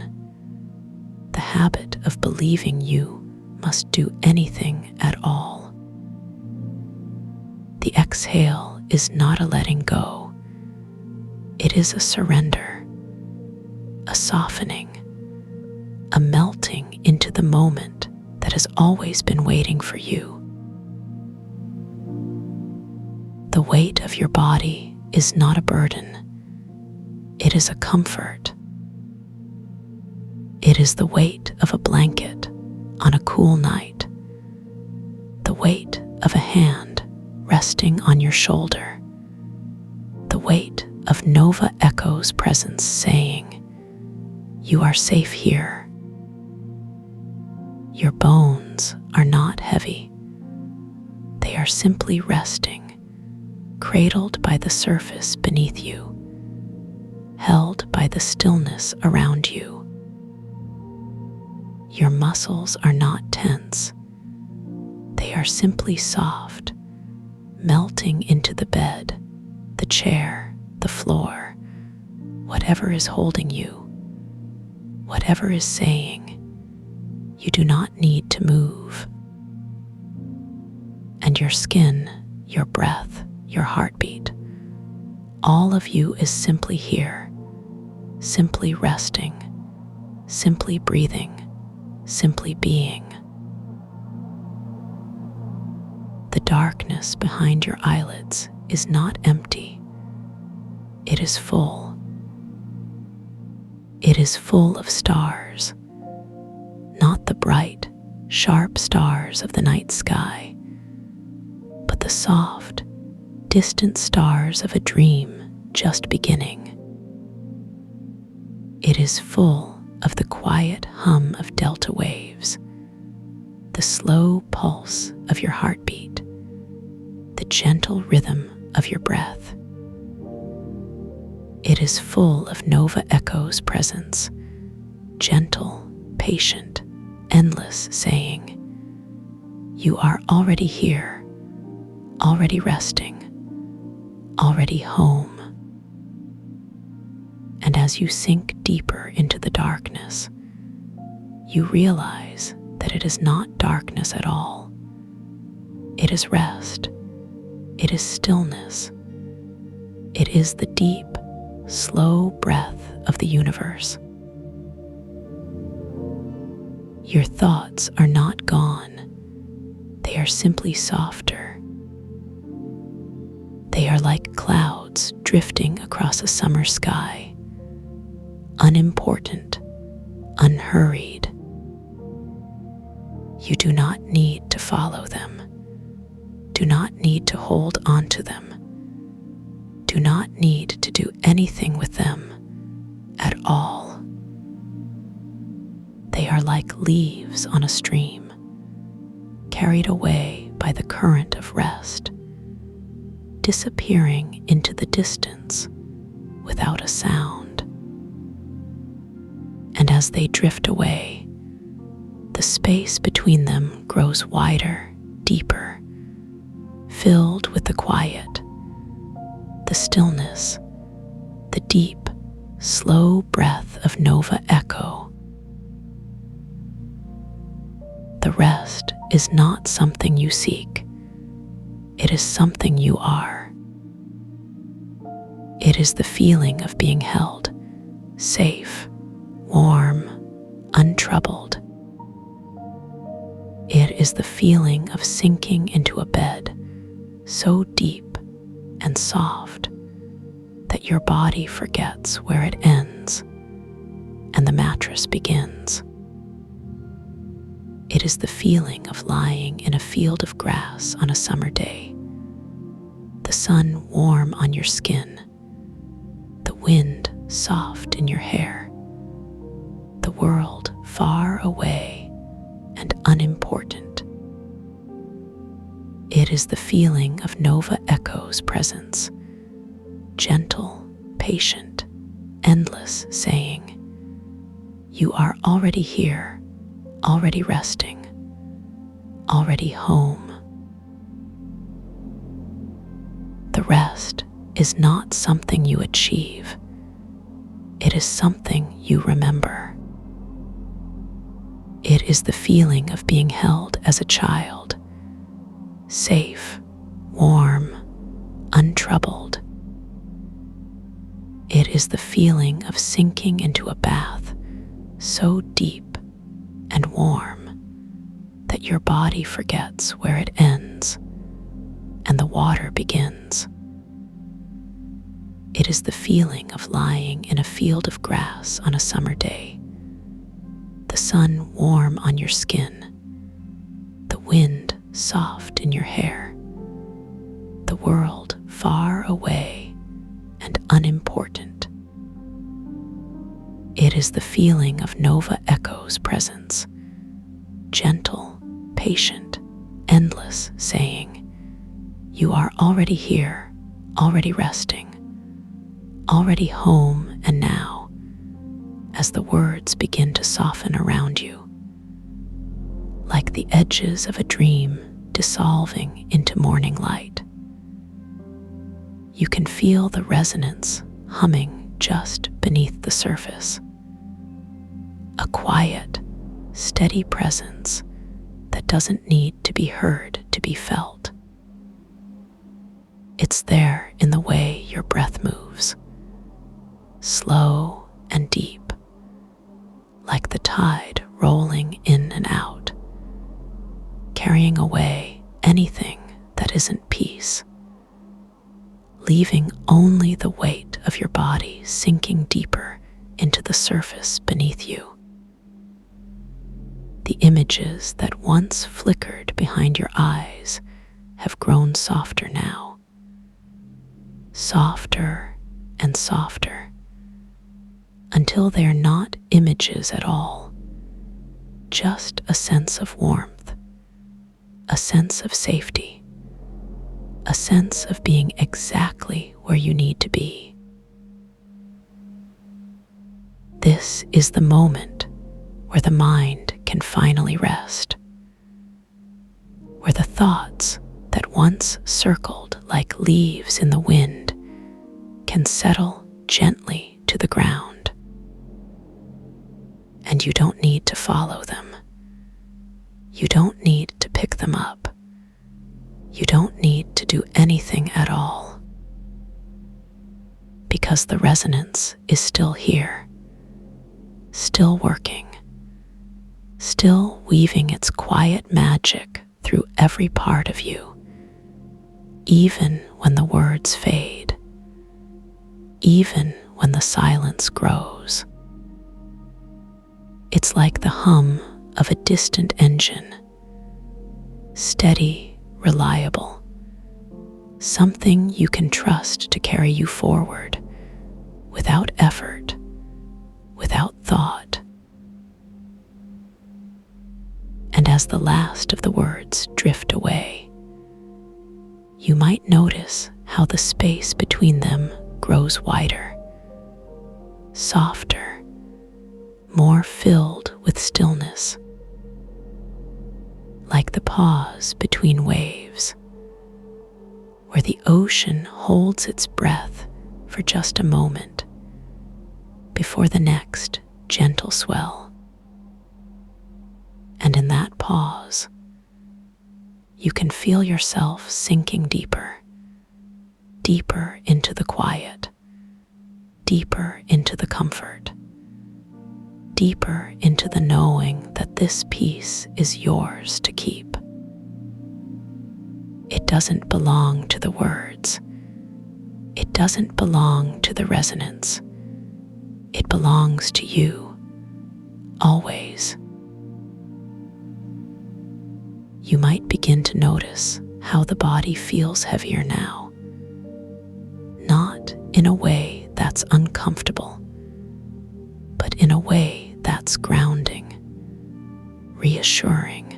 the habit of believing you must do anything at all. The exhale is not a letting go. It is a surrender, a softening, a melting into the moment that has always been waiting for you. The weight of your body is not a burden. It is a comfort. It is the weight of a blanket on a cool night, the weight of a hand resting on your shoulder, the weight of Nova Echo's presence saying, "You are safe here." Your bones are not heavy. They are simply resting, cradled by the surface beneath you, held by the stillness around you. Your muscles are not tense. They are simply soft, melting into the bed, the chair, the floor, whatever is holding you, whatever is saying, you do not need to move. And your skin, your breath, your heartbeat, all of you is simply here, simply resting, simply breathing, simply being. The darkness behind your eyelids is not empty. It is full. It is full of stars, not the bright, sharp stars of the night sky, but the soft, distant stars of a dream just beginning. It is full of the quiet hum of delta waves, the slow pulse of your heartbeat, the gentle rhythm of your breath. It is full of Nova Echo's presence, gentle, patient, endless, saying, "You are already here, already resting, already home." And as you sink deeper into the darkness, you realize that it is not darkness at all. It is rest. It is stillness. It is the deep, slow breath of the universe. Your thoughts are not gone. They are simply softer. They are like clouds drifting across a summer sky, unimportant, unhurried. You do not need to follow them. Do not need to hold on to them. Do not need to do anything with them at all. They are like leaves on a stream, carried away by the current of rest, disappearing into the distance without a sound. And as they drift away, the space between them grows wider, deeper, filled with the quiet, the stillness, the deep, slow breath of nova echo. The rest is not something you seek. It is something you are. It is the feeling of being held, safe, warm, untroubled. It is the feeling of sinking into a bed so deep and soft that your body forgets where it ends and the mattress begins. It is the feeling of lying in a field of grass on a summer day, the sun warm on your skin, the wind soft in your hair, the world far away and unimportant. It is the feeling of Nova Echo's presence, gentle, patient, endless, saying, "You are already here, already resting, already home." The rest is not something you achieve. It is something you remember. It is the feeling of being held as a child, safe, warm, untroubled. It is the feeling of sinking into a bath so deep and warm that your body forgets where it ends and the water begins. It is the feeling of lying in a field of grass on a summer day, the sun warm on your skin, the wind soft in your hair, the world far away and unimportant. It is the feeling of Nova Echo's presence, gentle, patient, endless, saying, "You are already here, already resting, already home and now," as the words begin to soften around you, like the edges of a dream dissolving into morning light. You can feel the resonance humming just beneath the surface, a quiet, steady presence that doesn't need to be heard to be felt. It's there in the way your breath moves, slow and deep, like the tide rolling in and out, carrying away anything that isn't peace, leaving only the weight of your body sinking deeper into the surface beneath you. The images that once flickered behind your eyes have grown softer now, softer and softer, until they are not images at all, just a sense of warmth, a sense of safety, a sense of being exactly where you need to be. This is the moment where the mind can finally rest, where the thoughts that once circled like leaves in the wind can settle gently to the ground. And you don't need to follow them. You don't need to pick them up. You don't need to do anything at all, because the resonance is still here, still working, still weaving its quiet magic through every part of you, even when the words fade, even when the silence grows. It's like the hum of a distant engine, steady, reliable, something you can trust to carry you forward without effort, without thought. And as the last of the words drift away, you might notice how the space between them grows wider, softer, more filled with stillness, like the pause between waves, where the ocean holds its breath for just a moment before the next gentle swell. And in that pause, you can feel yourself sinking deeper, deeper into the quiet, deeper into the comfort, deeper into the knowing that this peace is yours to keep. It doesn't belong to the words. It doesn't belong to the resonance. It belongs to you, always. You might begin to notice how the body feels heavier now, not in a way that's uncomfortable, but in a way that's grounding, reassuring,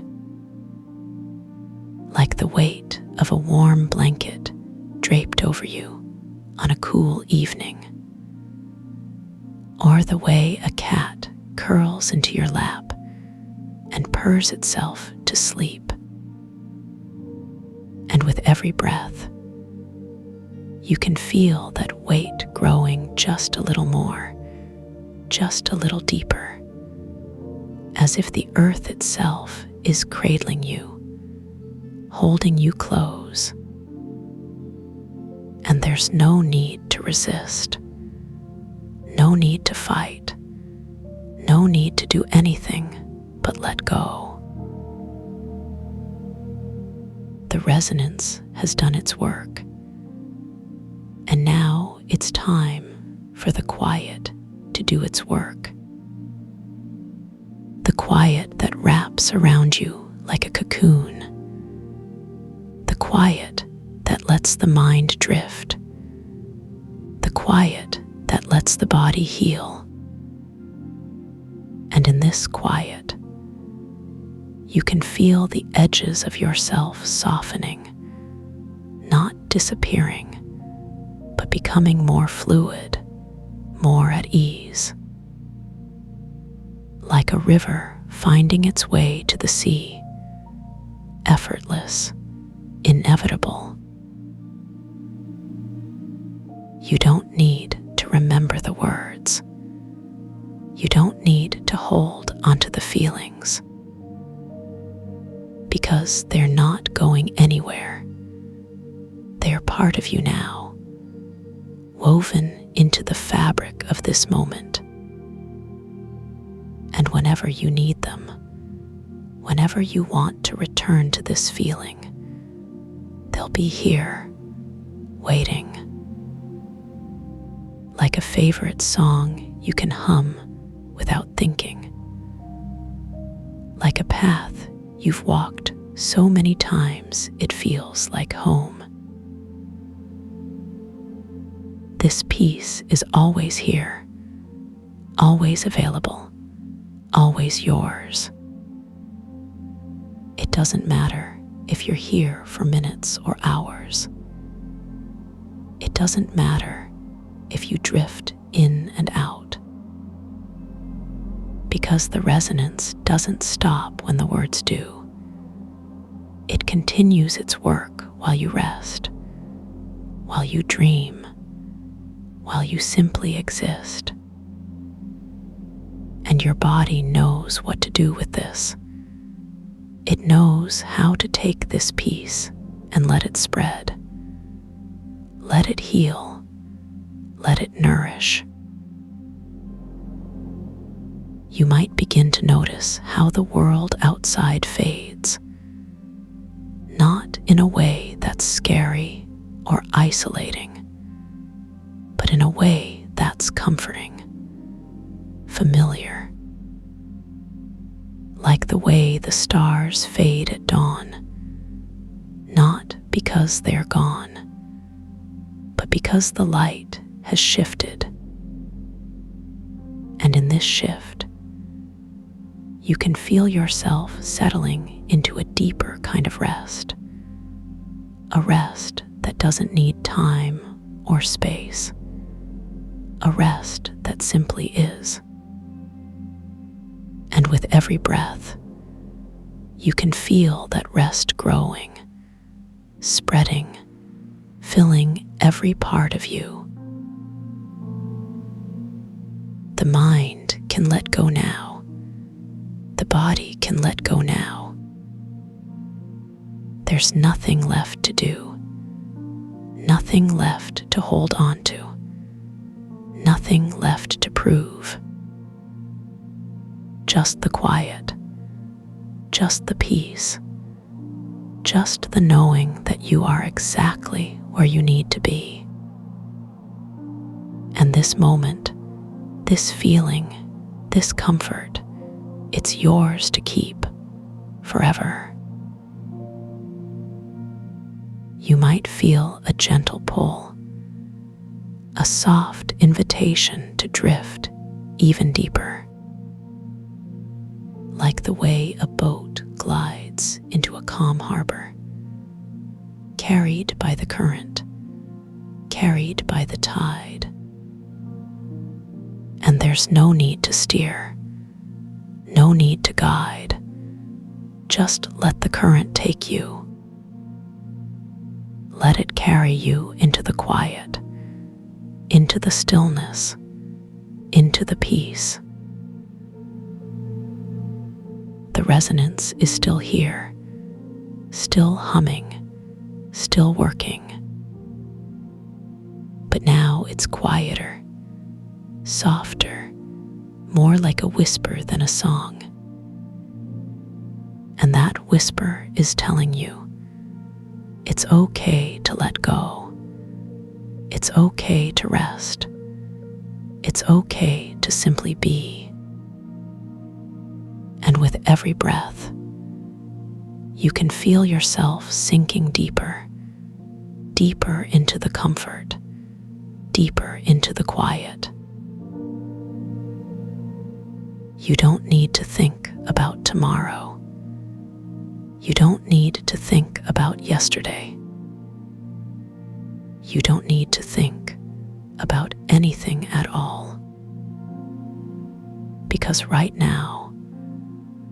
like the weight of a warm blanket draped over you on a cool evening, or the way a cat curls into your lap and purrs itself to sleep. And with every breath, you can feel that weight growing just a little more, just a little deeper, as if the earth itself is cradling you, holding you close. And there's no need to resist, no need to fight, no need to do anything but let go. The resonance has done its work, and now it's time for the quiet to do its work. The quiet that wraps around you like a cocoon. The quiet that lets the mind drift. The quiet that lets the body heal. And in this quiet, you can feel the edges of yourself softening, not disappearing, but becoming more fluid, more at ease. Like a river finding its way to the sea, effortless, inevitable. You don't need to remember the words. You don't need to hold onto the feelings, because they're not going anywhere. They're part of you now, woven into the fabric of this moment. And whenever you need them, whenever you want to return to this feeling, they'll be here, waiting. Like a favorite song you can hum without thinking. Like a path you've walked so many times it feels like home. This peace is always here, always available, always yours. It doesn't matter if you're here for minutes or hours. It doesn't matter if you drift in and out, because the resonance doesn't stop when the words do. It continues its work while you rest, while you dream, while you simply exist. And your body knows what to do with this. It knows how to take this peace and let it spread. Let it heal. Let it nourish. You might begin to notice how the world outside fades, not in a way that's scary or isolating, but in a way that's comforting, familiar. Like the way the stars fade at dawn, not because they're gone, but because the light has shifted. And And in this shift, you can feel yourself settling into a deeper kind of rest. A rest that doesn't need time or space. A rest that simply is. And with every breath, you can feel that rest growing, spreading, filling every part of you. The mind can let go now. The body can let go now. There's nothing left to do, nothing left to hold on to, nothing left to prove. Just the quiet, just the peace, just the knowing that you are exactly where you need to be. And this moment, this feeling, this comfort, it's yours to keep forever. You might feel a gentle pull, a soft invitation to drift even deeper. Like the way a boat glides into a calm harbor, carried by the current, carried by the tide. And there's no need to steer, no need to guide. Just let the current take you. Let it carry you into the quiet, into the stillness, into the peace. The resonance is still here, still humming, still working. But now it's quieter, softer, more like a whisper than a song. And that whisper is telling you, it's okay to let go. It's okay to rest. It's okay to simply be. And with every breath, you can feel yourself sinking deeper, deeper into the comfort, deeper into the quiet. You don't need to think about tomorrow. You don't need to think about yesterday. You don't need to think about anything at all. Because right now,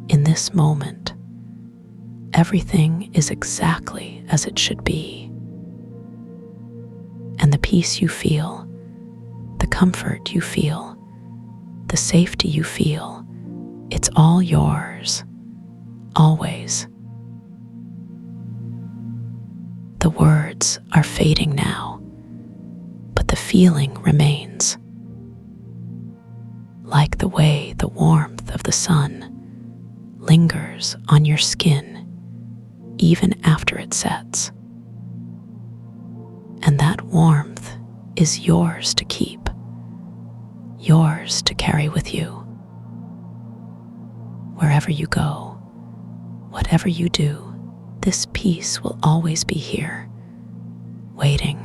in this moment, everything is exactly as it should be. And the peace you feel, the comfort you feel, the safety you feel, it's all yours, always. The words are fading now, but the feeling remains. Like the way the warmth of the sun lingers on your skin even after it sets. And that warmth is yours to keep, yours to carry with you. Wherever you go, whatever you do, this peace will always be here, waiting.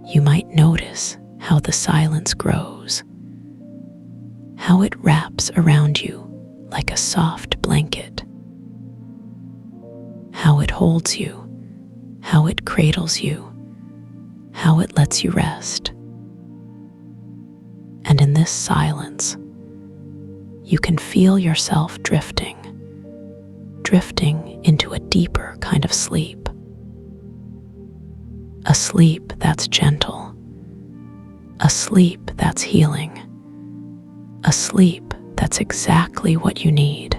You might notice how the silence grows, how it wraps around you like a soft blanket, how it holds you, how it cradles you, how it lets you rest. And in this silence, you can feel yourself drifting into a deeper kind of sleep. A sleep that's gentle, a sleep that's healing, a sleep that's exactly what you need.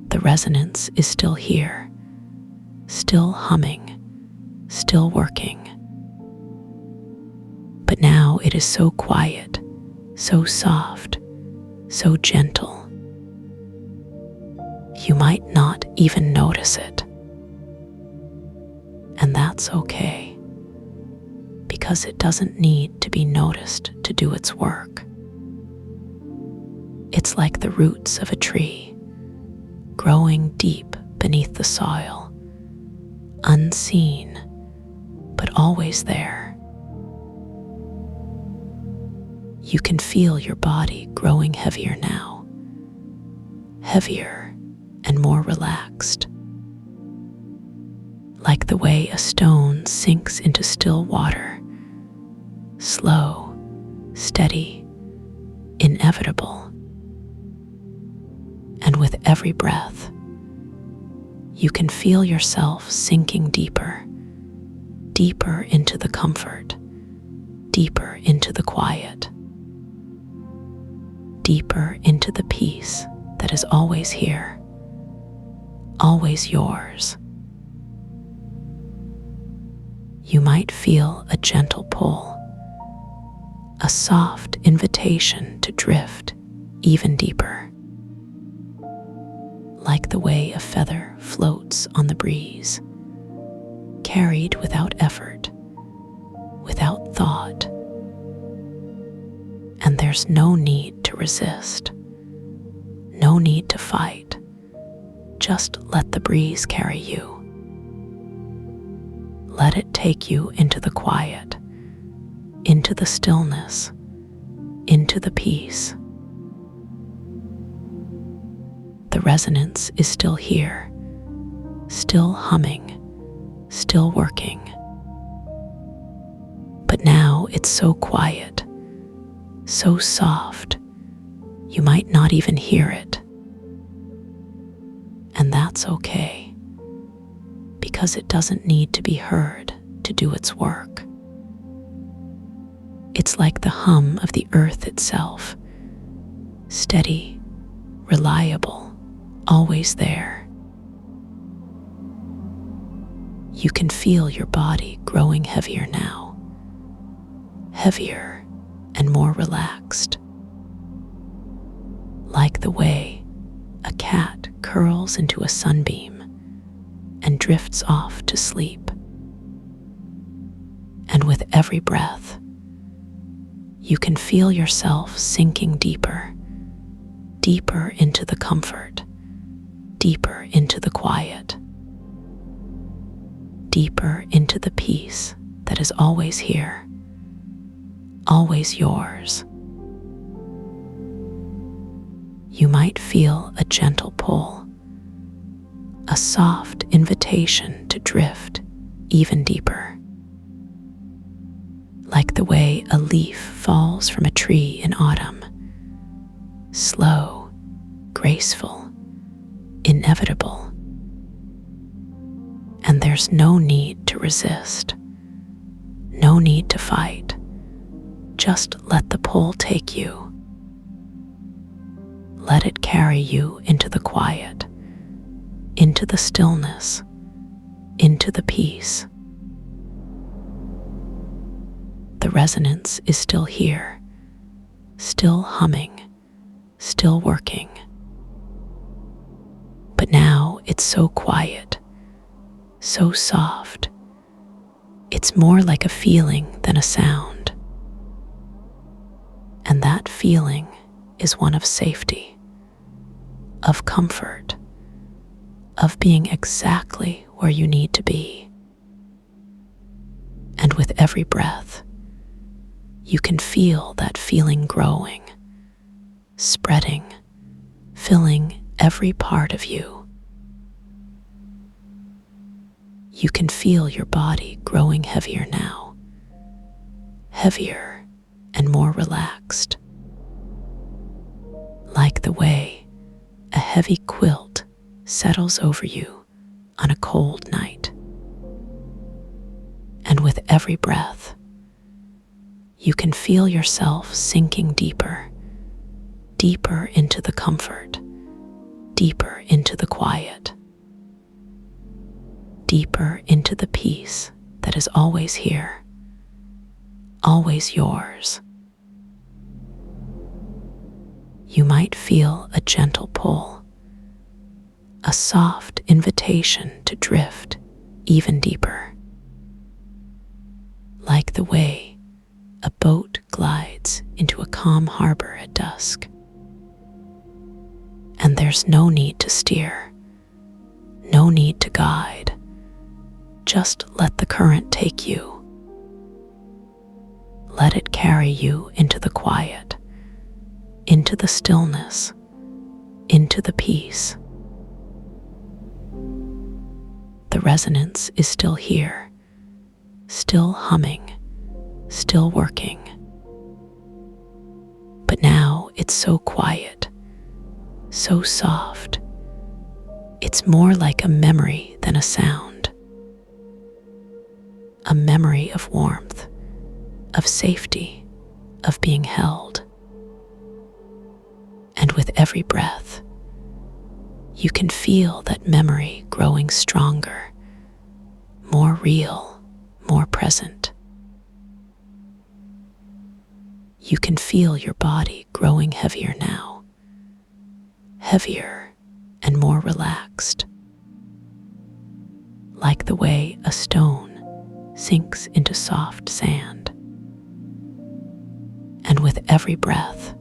The resonance is still here, still humming, still working. But now it is so quiet, so soft, so gentle. You might not even notice it. And that's okay, because it doesn't need to be noticed to do its work. It's like the roots of a tree, growing deep beneath the soil, unseen, but always there. You can feel your body growing heavier now, heavier and more relaxed, like the way a stone sinks into still water, slow, steady, inevitable. And with every breath, you can feel yourself sinking deeper, deeper into the comfort, deeper into the quiet, deeper into the peace that is always here, always yours. You might feel a gentle pull, a soft invitation to drift even deeper, like the way a feather floats on the breeze, carried without effort, without thought. And there's no need to resist, no need to fight. Just let the breeze carry you. Let it take you into the quiet, into the stillness, into the peace. The resonance is still here, still humming, still working. But now it's so quiet, so soft, you might not even hear it. And that's okay, because it doesn't need to be heard to do its work. It's like the hum of the earth itself, steady, reliable, always there. You can feel your body growing heavier now, heavier and more relaxed, like the way a cat curls into a sunbeam and drifts off to sleep. And with every breath, you can feel yourself sinking deeper, deeper into the comfort, deeper into the quiet, deeper into the peace that is always here, always yours. You might feel a gentle pull, a soft invitation to drift even deeper, like the way a leaf falls from a tree in autumn, slow, graceful, inevitable. And there's no need to resist, no need to fight. Just let the pull take you. Let it carry you into the quiet, into the stillness, into the peace. The resonance is still here, still humming, still working. But now it's so quiet, so soft. It's more like a feeling than a sound. And that feeling is one of safety, of comfort, of being exactly where you need to be. And with every breath, you can feel that feeling growing, spreading, filling every part of you. You can feel your body growing heavier now, heavier and more relaxed, like the way a heavy quilt settles over you on a cold night. And with every breath, you can feel yourself sinking deeper, deeper into the comfort, deeper into the quiet, deeper into the peace that is always here, always yours. You might feel a gentle pull, a soft invitation to drift even deeper, like the way a boat glides into a calm harbor at dusk. And there's no need to steer, no need to guide. Just let the current take you. Let it carry you into the quiet, into the stillness, into the peace. The resonance is still here, still humming, still working. But now it's so quiet, so soft. It's more like a memory than a sound. A memory of warmth, of safety, of being held. And with every breath, you can feel that memory growing stronger, more real, more present. You can feel your body growing heavier now, heavier and more relaxed, like the way a stone sinks into soft sand. And with every breath,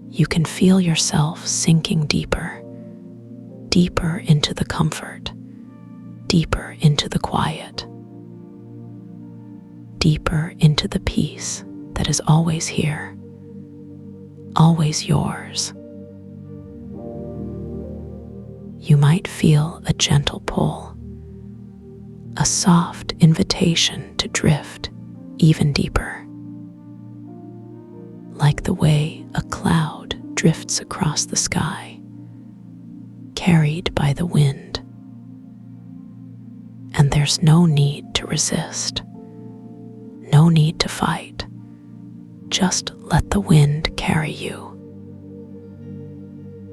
you can feel yourself sinking deeper, deeper into the comfort, deeper into the quiet, deeper into the peace that is always here, always yours. You might feel a gentle pull, a soft invitation to drift even deeper, like the way a cloud drifts across the sky, carried by the wind. And there's no need to resist, no need to fight. Just let the wind carry you.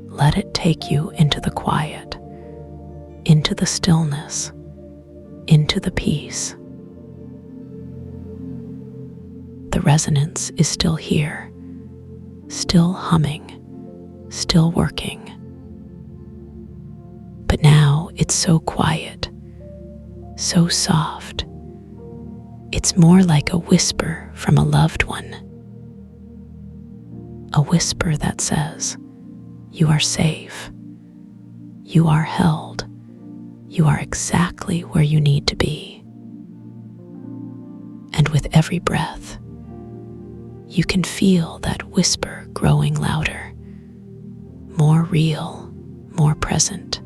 Let it take you into the quiet, into the stillness, into the peace. The resonance is still here, still humming, still working. But now it's so quiet, so soft. It's more like a whisper from a loved one. A whisper that says, "You are safe. You are held. You are exactly where you need to be." And with every breath, you can feel that whisper growing louder, more real, more present.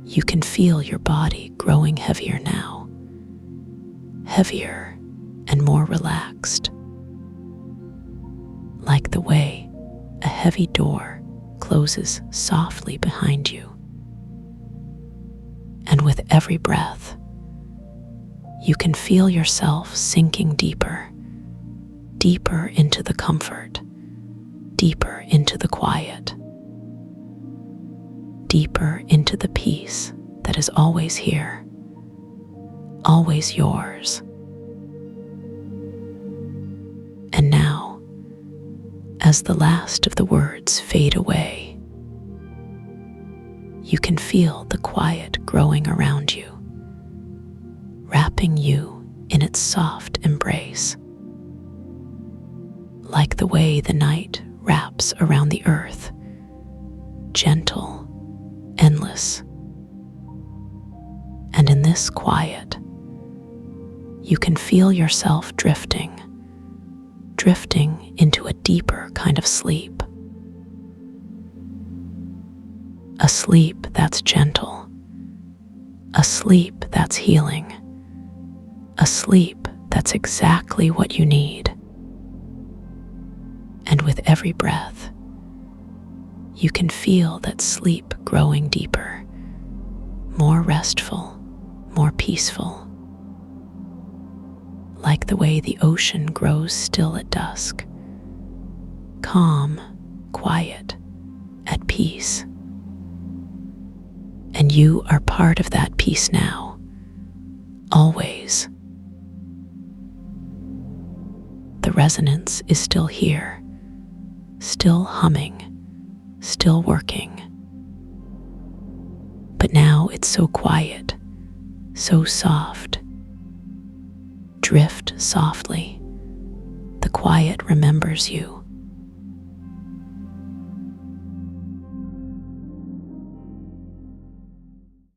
You can feel your body growing heavier now, heavier and more relaxed, like the way a heavy door closes softly behind you. And with every breath, you can feel yourself sinking deeper, deeper into the comfort, deeper into the quiet, deeper into the peace that is always here, always yours. And now, as the last of the words fade away, you can feel the quiet growing around you, wrapping you in its soft embrace, like the way the night wraps around the earth, gentle, endless. And in this quiet, you can feel yourself drifting into a deeper kind of sleep. A sleep that's gentle, a sleep that's healing, a sleep that's exactly what you need. And with every breath, you can feel that sleep growing deeper, more restful, more peaceful, like the way the ocean grows still at dusk, calm, quiet, at peace. And you are part of that peace now, always. The resonance is still here, still humming, still working. But now it's so quiet, so soft. Drift softly. The quiet remembers you.